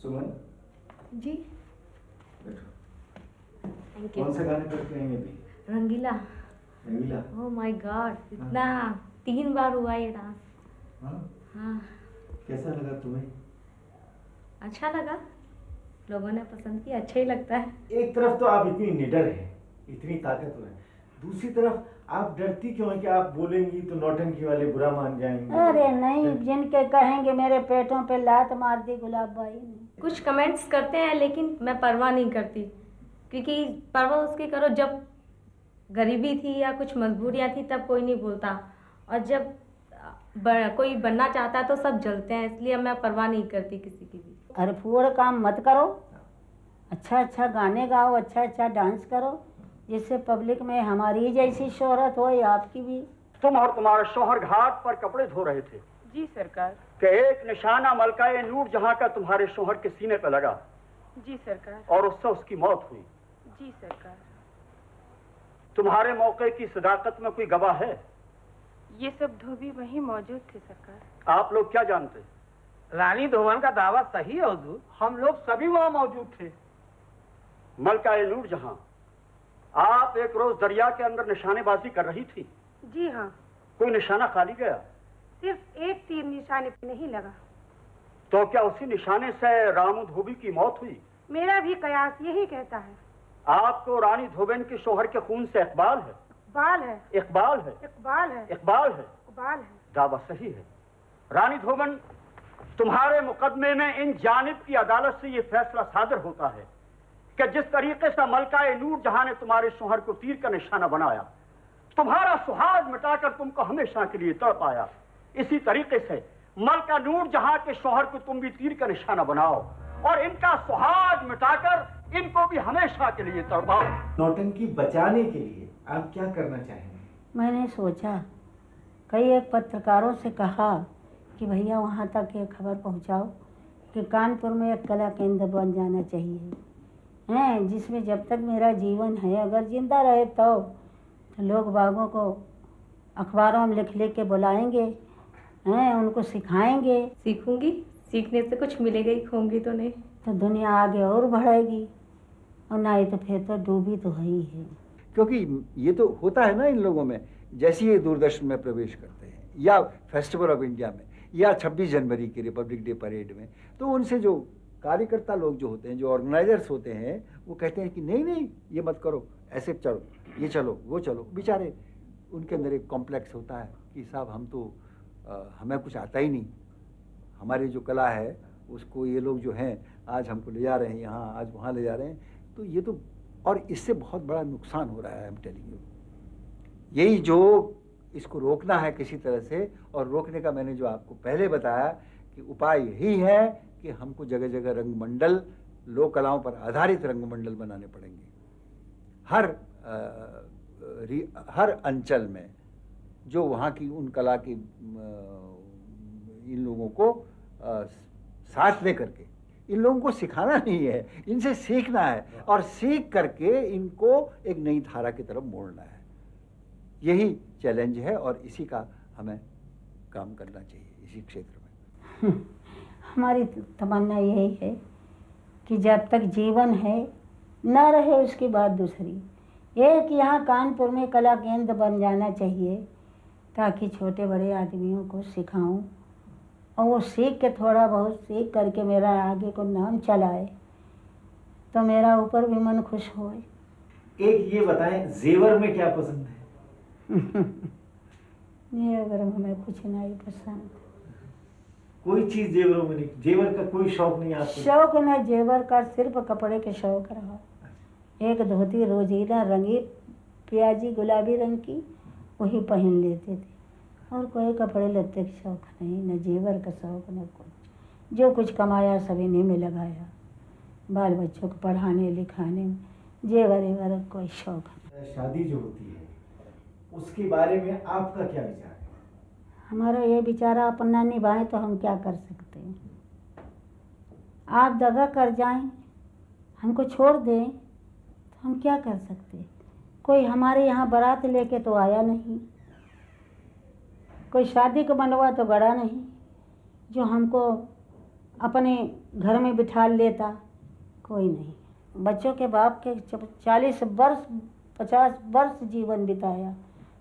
सुमन जी बैठो। कौन से गाने पर करेंगे अभी? रंगीला। रंगीला? ओह माय गॉड, इतना 3 बार हुआ ये डांस। हाँ? हाँ, कैसा लगा तुम्हें? अच्छा लगा, लोगों ने पसंद किया, अच्छा ही लगता है। एक तरफ तो आप इतनी निडर है, इतनी ताकतवर है, दूसरी तरफ आप डरती क्यों है कि आप बोलेंगी तो नौटंकी वाले बुरा मान जाएंगे? अरे नहीं, जिनके कहेंगे मेरे पेटों पे लात मार दी गुलाब बाई ने। कुछ कमेंट्स करते हैं लेकिन मैं परवाह नहीं करती, क्योंकि परवाह उसकी करो जब गरीबी थी या कुछ मजबूरियां थी तब कोई नहीं बोलता, और जब कोई बनना चाहता है तो सब जलते हैं, इसलिए मैं परवाह नहीं करती किसी की भी। अरे फूड़ काम मत करो, अच्छा अच्छा गाने गाओ, अच्छा अच्छा डांस करो, जिससे पब्लिक में हमारी जैसी शोहरत हो या आपकी भी। तुम और तुम्हारे शौहर घाट पर कपड़े धो रहे थे। जी सरकार। कि एक निशाना मलकाए नूर जहां का तुम्हारे शौहर के सीने पर लगा। जी सरकार। और उससे उसकी मौत हुई। जी सरकार। तुम्हारे मौके की सदाकत में कोई गवाह है? ये सब धोबी वहीं मौजूद थे सरकार। आप लोग क्या जानते? रानी धोवन का दावा सही है हुजूर। हम लोग सभी वहां मौजूद थे। मलकाए नूर जहां, आप एक रोज दरिया के अंदर निशानेबाजी कर रही थी। जी हाँ। कोई निशाना खाली गया? सिर्फ एक तीर निशाने पे नहीं लगा। तो क्या उसी निशाने से रामू धोबी की मौत हुई? मेरा भी कयास यही कहता है। आपको रानी धोबन के शोहर के खून से इकबाल है? इकबाल है। इकबाल है। इकबाल है। इकबाल है। इकबाल है। दावा सही है। रानी धोबन, तुम्हारे मुकदमे में इन जानिब की अदालत से ये फैसला सादर होता है कि जिस तरीके से मलकाए नूर जहां ने तुम्हारे शोहर को तीर का निशाना बनाया, तुम्हारा सुहाग मिटाकर तुमको हमेशा के लिए तड़ पाया, इसी तरीके से मलका नूर जहां के शोहर को तुम भी तीर का निशाना बनाओ और इनका सुहाग मिटाकर इनको भी हमेशा के लिए तड़पाओ। नौटंकी बचाने के लिए आप क्या करना चाहेंगे? मैंने सोचा, कई एक पत्रकारों से कहा कि भैया वहाँ तक ये खबर पहुँचाओ कि कानपुर में एक कला केंद्र बन जाना चाहिए, हैं, जिसमें जब तक मेरा जीवन है, अगर जिंदा रहे तो लोग बागों को अखबारों में लिख लिख के बुलाएंगे, हैं, उनको सिखाएंगे। सीखूंगी, सीखने से कुछ मिलेगा ही, खोऊंगी तो नहीं। तो दुनिया आगे और बढ़ेगी, और नहीं तो फिर तो डूबी तो है ही है। क्योंकि ये तो होता है ना इन लोगों में, जैसे ये दूरदर्शन में प्रवेश करते हैं या फेस्टिवल ऑफ इंडिया में या 26 जनवरी के रिपब्लिक डे परेड में, तो उनसे जो कार्यकर्ता लोग जो होते हैं, जो ऑर्गेनाइजर्स होते हैं, वो कहते हैं कि नहीं नहीं ये मत करो, ऐसे चलो, ये चलो, वो चलो। बेचारे उनके अंदर एक कॉम्प्लेक्स होता है कि साहब हम तो हमें कुछ आता ही नहीं, हमारी जो कला है उसको ये लोग जो हैं आज हमको ले जा रहे हैं यहाँ, आज वहाँ ले जा रहे हैं, तो ये तो, और इससे बहुत बड़ा नुकसान हो रहा है। आई एम टेलिंग यू, यही जो इसको रोकना है किसी तरह से, और रोकने का मैंने जो आपको पहले बताया कि उपाय यही है कि हमको जगह जगह रंगमंडल, लोक कलाओं पर आधारित रंगमंडल बनाने पड़ेंगे। हर अंचल में जो वहाँ की उन कला की इन लोगों को साथ ले करके इन लोगों को सिखाना नहीं है, इनसे सीखना है और सीख करके इनको एक नई धारा की तरफ मोड़ना है। यही चैलेंज है और इसी का हमें काम करना चाहिए इसी क्षेत्र में। हमारी तमन्ना यही है कि जब तक जीवन है ना रहे उसकी बात दूसरी, एक यहाँ कानपुर में कला केंद्र बन जाना चाहिए ताकि छोटे बड़े आदमियों को सिखाऊं और वो सीख के थोड़ा बहुत सीख करके मेरा आगे को नाम चलाए तो मेरा ऊपर भी मन खुश हो। एक ये बताएं, जेवर में क्या पसंद है? जेवर में हमें कुछ नहीं पसंद। कोई चीज जेवरों में नहीं, जेवर का कोई शौक नहीं आपको? शौक न जेवर का, सिर्फ कपड़े के शौक रहा। एक धोती रोजीना रंगी प्याजी गुलाबी रंग की वही पहन लेते थे और कोई कपड़े लत्ते का शौक नहीं, न जेवर का शौक न कुछ। जो कुछ कमाया सभी ने में लगाया, बाल बच्चों को पढ़ाने लिखाने में जेवर एवर कोई शौक नहीं। शादी जो होती है उसके बारे में आपका क्या विचार है? हमारा ये विचार अपना निभाएं तो हम क्या कर सकते हैं। आप दगा कर जाएं, हमको छोड़ दें तो हम क्या कर सकते हैं। कोई हमारे यहाँ बारात लेके तो आया नहीं, कोई शादी को बनवा तो गड़ा नहीं जो हमको अपने घर में बिठा लेता, कोई नहीं। बच्चों के बाप के 40 वर्ष 50 वर्ष जीवन बिताया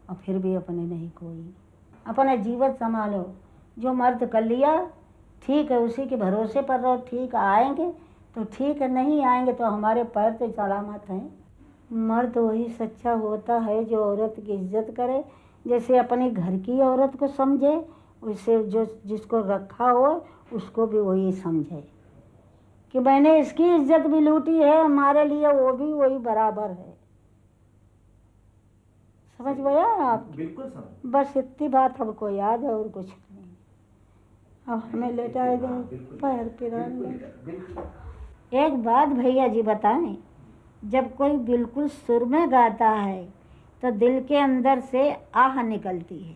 और फिर भी अपने नहीं कोई। अपना जीवन संभालो, जो मर्द कर लिया ठीक है, उसी के भरोसे पर रहो। ठीक आएंगे तो ठीक है, नहीं आएंगे तो हमारे पैर तो सलामत हैं। मर्द वही सच्चा होता है जो औरत की इज्जत करे, जैसे अपने घर की औरत को समझे, उससे जो जिसको रखा हो उसको भी वही समझे कि मैंने इसकी इज्जत भी लूटी है, हमारे लिए वो भी वही बराबर है। समझ गया आप? बिल्कुल समझ। बस इतनी बात हमको याद है और कुछ नहीं। अब हमें लेटाए दो, पैर पिराने। एक बात भैया जी बताएं, जब कोई बिल्कुल सुर में गाता है तो दिल के अंदर से आह निकलती है।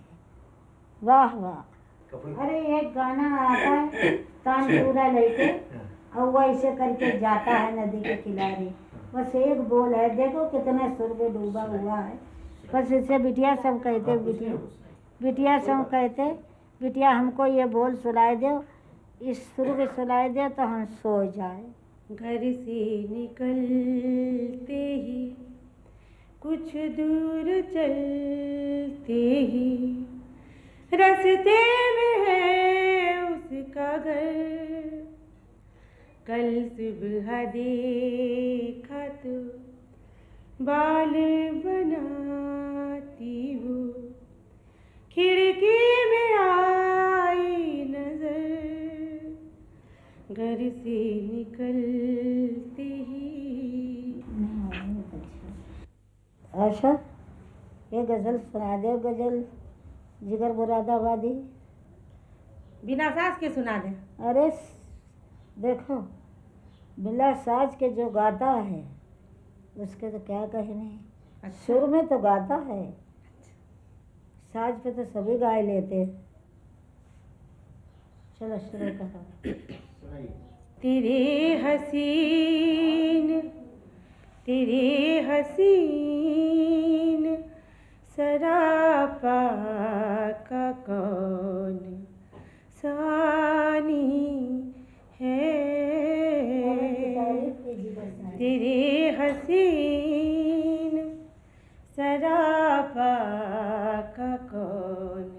वाह वाह। अरे एक गाना आता है, तानपुरा लेके और वो ऐसे करके जाता है नदी के किनारे, बस एक बोल है, देखो कितने सुर में डूबा हुआ है। बस इसे बिटिया सब कहते, बिटिया सब कहते, बिटिया हमको ये बोल सुनाए दो, इस सुर में सुनाए दो तो हम सो जाए। घर से निकलते ही कुछ दूर चलते ही रास्ते में है उसका घर। कल सुबह देखा तो बाल बनाती हो, खिड़की में आई नजर, घर से निकलते ही। अच्छा ये गजल सुना दे, गजल जिगर मुरादाबादी। बिना साज के सुना दे। अरे देखो, बिना साज के जो गाता है उसके तो क्या कहने। अच्छा। सुर में तो गाता है, साज पे तो सभी गा लेते। चलो शुरू करो। तेरे हसीन सरापा का कौन सानी है। तेरे हसीन सरापा का कौन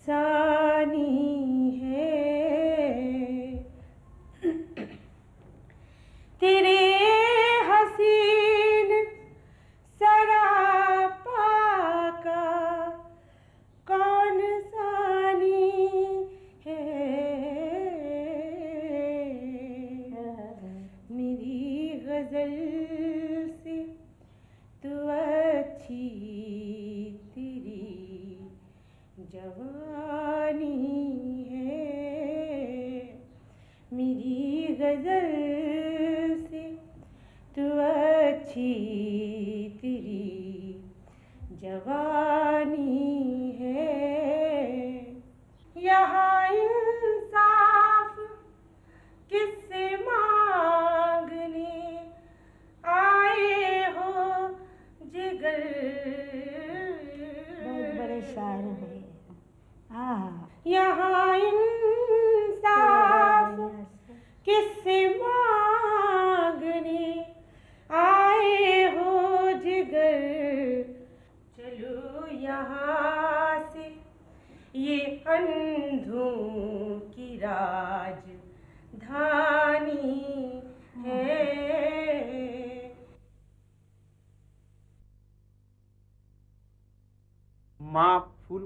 सानी है। तेरे हसीन सरापा का कौन सानी है। मेरी गजल से तू अच्छी तेरी जवानी है। मेरी गजल से तू अच्छी तेरी जवानी है। यहाँ इंसाफ किससे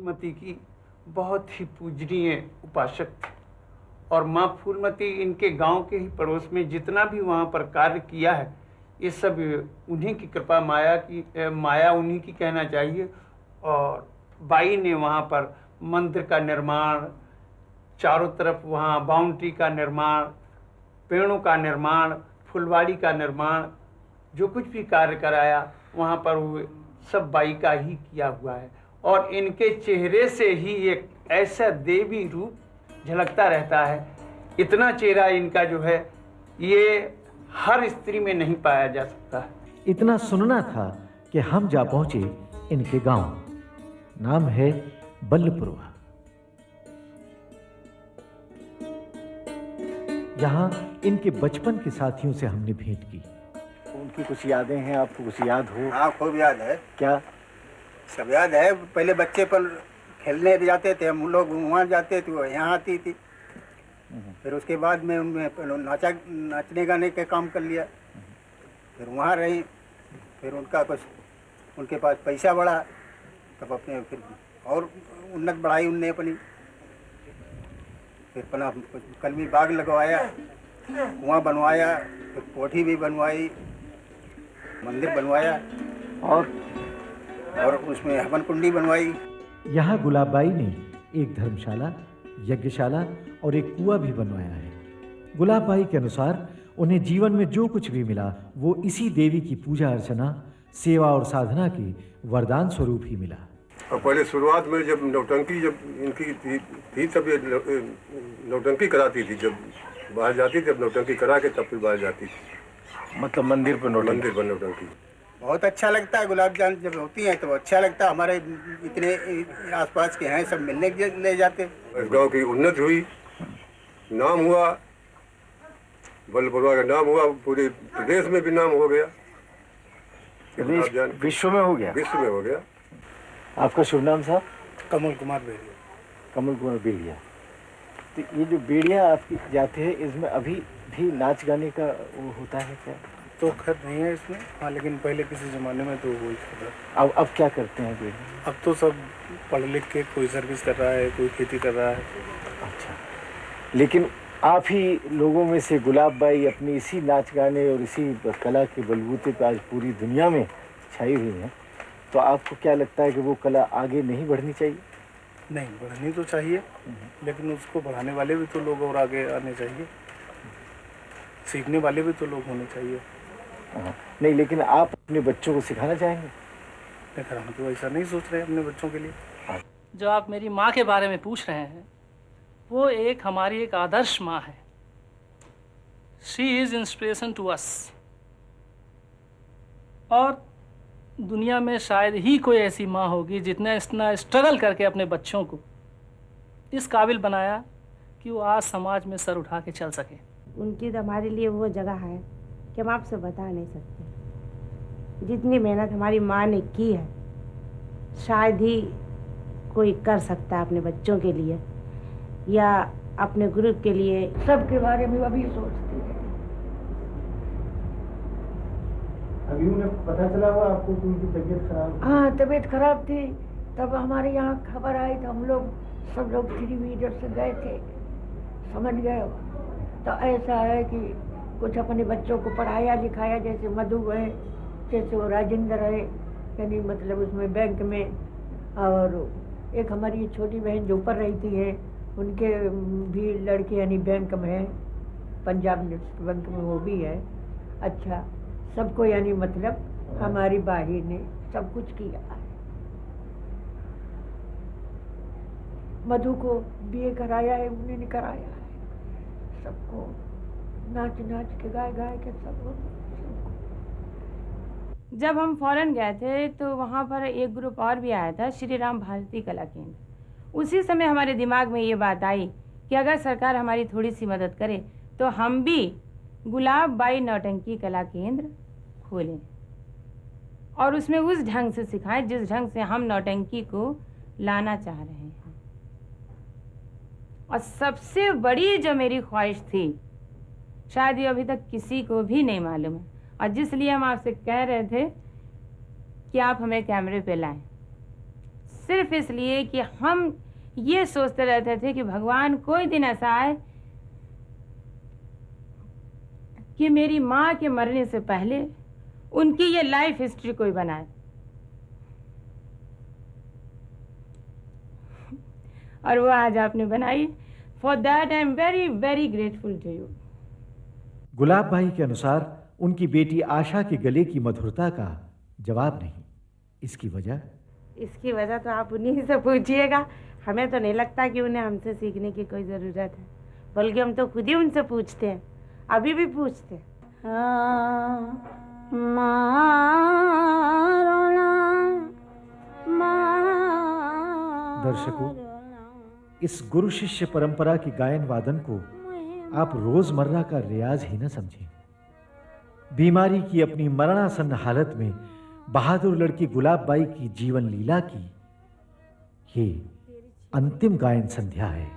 फूलमती की बहुत ही पूजनीय उपासक थी और माँ फूलमती इनके गांव के ही पड़ोस में जितना भी वहाँ पर कार्य किया है ये सब उन्हीं की कृपा, माया उन्हीं की कहना चाहिए। और बाई ने वहाँ पर मंदिर का निर्माण, चारों तरफ वहाँ बाउंड्री का निर्माण, पेड़ों का निर्माण, फुलवाड़ी का निर्माण, जो कुछ भी कार्य कराया वहाँ पर वो सब बाई का ही किया हुआ है। और इनके चेहरे से ही एक ऐसा देवी रूप झलकता रहता है। इतना चेहरा इनका जो है ये हर स्त्री में नहीं पाया जा सकता। इतना सुनना था कि हम जा पहुंचे इनके गांव। नाम है बल्लपुरवा। यहाँ इनके बचपन के साथियों से हमने भेंट की। उनकी कुछ यादें हैं, आपको कुछ याद हो? हाँ, खूब याद है। क्या? सब याद है। पहले बच्चे पर खेलने जाते थे हम लोग, वहाँ जाते थे, वो यहाँ आती थी। फिर उसके बाद में उनमें नाचने गाने का काम कर लिया। फिर वहाँ रही। फिर उनका कुछ उनके पास पैसा बढ़ा तब अपने फिर और उन्नत बढ़ाई उनने अपनी। फिर अपना कलमी बाग लगवाया, कुआं बनवाया, फिर कोठी भी बनवाई, मंदिर बनवाया और उसमें हवन कुंडी बनवाई। यहाँ गुलाबबाई ने एक धर्मशाला, यज्ञशाला और एक कुआं भी बनवाया है। गुलाबबाई के अनुसार उन्हें जीवन में जो कुछ भी मिला वो इसी देवी की पूजा अर्चना, सेवा और साधना के वरदान स्वरूप ही मिला। और पहले शुरुआत में जब नौटंकी जब इनकी थी तब ये नौटंकी कराती थी। जब बाहर जाती थी, जब नौटंकी करा के तब फिर बाहर जाती थी। मतलब मंदिर पर नौटंकी। बहुत अच्छा लगता है। गुलाब जामुन जब होती हैं तो अच्छा लगता है। हमारे इतने आसपास के हैं सब मिलने ले जाते। इस गांव की उन्नति हुई, नाम हुआ, बल्लपुरवा का नाम हुआ, पूरे प्रदेश में भी नाम हो गया, विश्व में हो गया। विश्व में हो गया। आपका शुभ नाम साहब? कमल कुमार बेड़िया। कमल कुमार बेड़िया। तो ये जो बेड़िया आपकी जाते हैं, इसमें अभी भी नाच गाने का वो होता है क्या? तो खैर नहीं है इसमें। हाँ, लेकिन पहले किसी ज़माने में तो वही था। अब क्या करते हैं बेड़िया? अब तो सब पढ़ लिख के कोई सर्विस कर रहा है, कोई खेती कर रहा है। अच्छा, लेकिन आप ही लोगों में से गुलाबबाई अपनी इसी नाच गाने और इसी कला के बलबूते पर आज पूरी दुनिया में छाई हुई हैं। तो आपको क्या लगता है कि वो कला आगे नहीं बढ़नी चाहिए? नहीं, बढ़नी तो चाहिए, लेकिन उसको बढ़ाने वाले भी तो लोग और आगे आने चाहिए, सीखने वाले भी तो लोग होने चाहिए। नहीं, लेकिन आप अपने बच्चों को सिखाना चाहेंगे? नहीं, हम तो ऐसा नहीं सोच रहे अपने बच्चों के लिए। जो आप मेरी माँ के बारे में पूछ रहे हैं, वो हमारी एक आदर्श माँ है। She is inspiration to us. और दुनिया में शायद ही कोई ऐसी माँ होगी जितने इतना स्ट्रगल करके अपने बच्चों को इस काबिल बनाया कि वो आज समाज में सर उठा के चल सके। उनकी तो हमारे लिए वो जगह है कि हम आपसे बता नहीं सकते। जितनी मेहनत हमारी माँ ने की है शायद ही कोई कर सकता है अपने बच्चों के लिए या अपने ग्रुप के लिए। सबके बारे में अभी सोचती है। अभी उन्हें पता चला हुआ आपको कि उनकी तबीयत खराब? हाँ, तबीयत खराब थी। तब हमारे यहाँ खबर आई तो हम लोग सब लोग 3 वीलर से गए थे, समझ गए। तो ऐसा है कि कुछ अपने बच्चों को पढ़ाया लिखाया, जैसे मधु है, जैसे वो राजेंद्र है, यानी मतलब उसमें बैंक में। और एक हमारी छोटी बहन जो ऊपर रहती है, उनके भी लड़के यानी बैंक में है, पंजाब नेशनल बैंक में वो भी है। अच्छा, सबको यानी मतलब हमारी बाही ने सब कुछ किया है। मधु को बीए कराया है, उन्होंने कराया है। सबको नाच नाच के गाय गाय के सबको। जब हम फॉरेन गए थे तो वहाँ पर एक ग्रुप और भी आया था, श्री राम भारती कला केंद्र। उसी समय हमारे दिमाग में ये बात आई कि अगर सरकार हमारी थोड़ी सी मदद करे तो हम भी गुलाबबाई नौटंकी कला केंद्र खोलें और उसमें उस ढंग से सिखाएं जिस ढंग से हम नौटंकी को लाना चाह रहे हैं। और सबसे बड़ी जो मेरी ख्वाहिश थी, शायद ये अभी तक किसी को भी नहीं मालूम है, और जिसलिए हम आपसे कह रहे थे कि आप हमें कैमरे पे लाएं, सिर्फ इसलिए कि हम ये सोचते रहते थे कि भगवान कोई दिन ऐसा आए कि मेरी माँ के मरने से पहले उनकी ये लाइफ हिस्ट्री कोई बनाए। और वो आज आपने बनाई। For that I am very very grateful to you. Gulab भाई के अनुसार उनकी बेटी आशा के गले की मधुरता का जवाब नहीं। इसकी वजह तो आप उन्हीं से पूछिएगा। हमें तो नहीं लगता कि उन्हें हमसे सीखने की कोई ज़रूरत है, बल्कि हम तो खुद ही उनसे पूछते हैं, अभी भी पूछते हैं। दर्शकों, इस गुरु शिष्य परंपरा की गायन वादन को आप रोजमर्रा का रियाज ही न समझें। बीमारी की अपनी मरणासन्न हालत में बहादुर लड़की गुलाब बाई की जीवन लीला की ये अंतिम गायन संध्या है।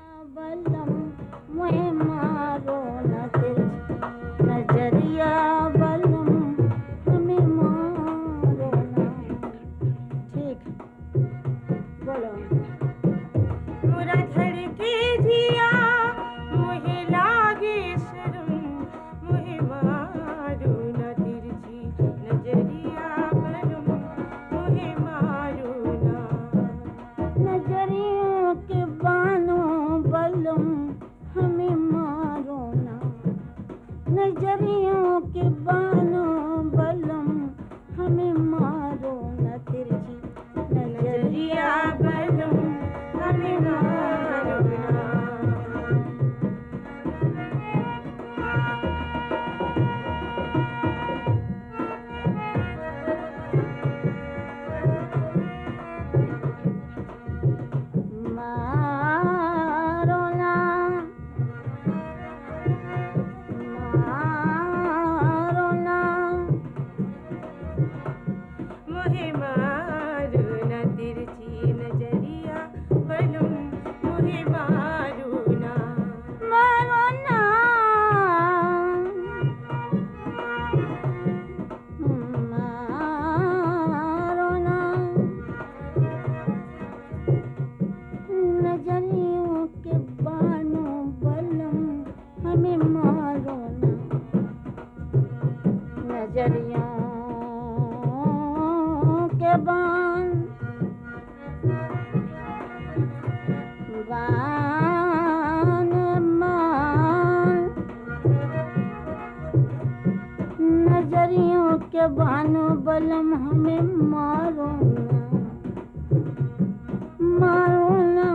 नजरियों के बानो बलम हमें मारो ना, मारो ना,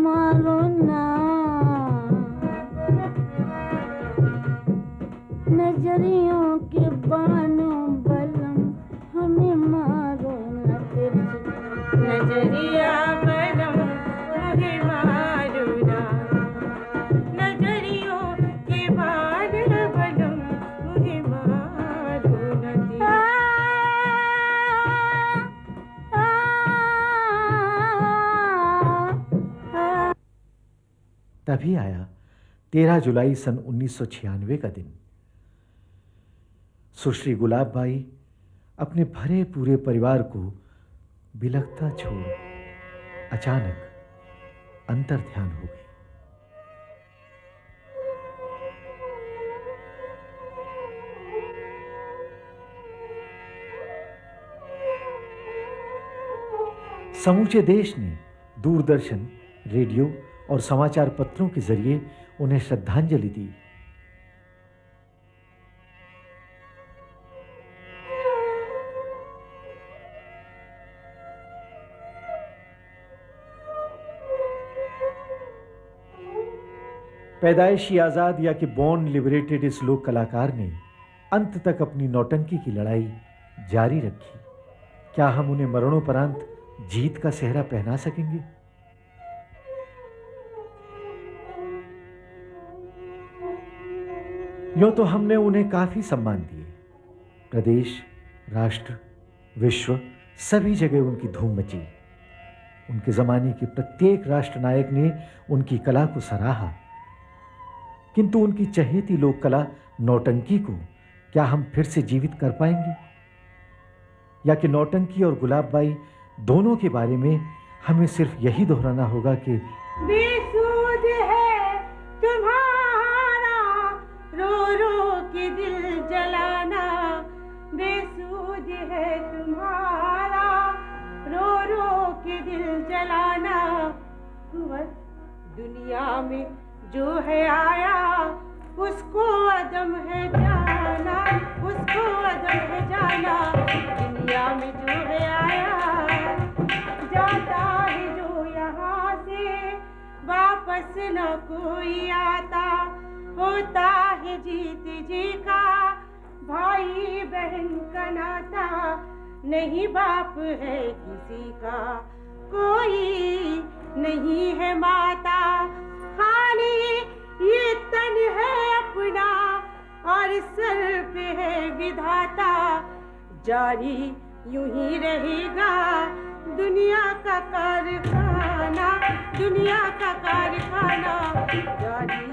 मारो ना, नजरियों के बानो बलम हमें मारो ना, नजरिया बलम मुझे मारो ना, नजरियों के बाद बलम मुझे मारो ना। तभी आया 13 जुलाई सन 1996 का दिन। सुश्री गुलाब बाई अपने भरे पूरे परिवार को बिलखता छोड़ अचानक अंतर्ध्यान हो गई। समूचे देश ने दूरदर्शन, रेडियो और समाचार पत्रों के जरिए उन्हें श्रद्धांजलि दी। पैदाइशी आजाद या कि बॉर्न लिबरेटेड इस लोक कलाकार ने अंत तक अपनी नौटंकी की लड़ाई जारी रखी। क्या हम उन्हें मरणोपरांत जीत का सेहरा पहना सकेंगे? यूं तो हमने उन्हें काफी सम्मान दिए। प्रदेश, राष्ट्र, विश्व सभी जगह उनकी धूम मची। उनके जमाने के प्रत्येक राष्ट्र नायक ने उनकी कला को सराहा। किंतु उनकी चहेती लोक कला नौटंकी को क्या हम फिर से जीवित कर पाएंगे? या कि नौटंकी और गुलाबबाई दोनों के बारे में हमें सिर्फ यही दोहराना होगा कि बेसुध है तुम्हारा रो रो के दिल जलाना, बेसुध है तुम्हारा रो रो के दिल जलाना। कुंवर दुनिया में जो है आया उसको अदम है जाना, उसको अदम है जाना। दुनिया में जो है आया जाता है जो यहाँ से वापस न कोई आता, होता है जीत जी का भाई बहन का नाता, नहीं बाप है किसी का कोई नहीं है माता। खाली ये तन है अपना और सर पे है विधाता, जारी यूं ही रहेगा दुनिया का कारखाना, दुनिया का कारखाना जारी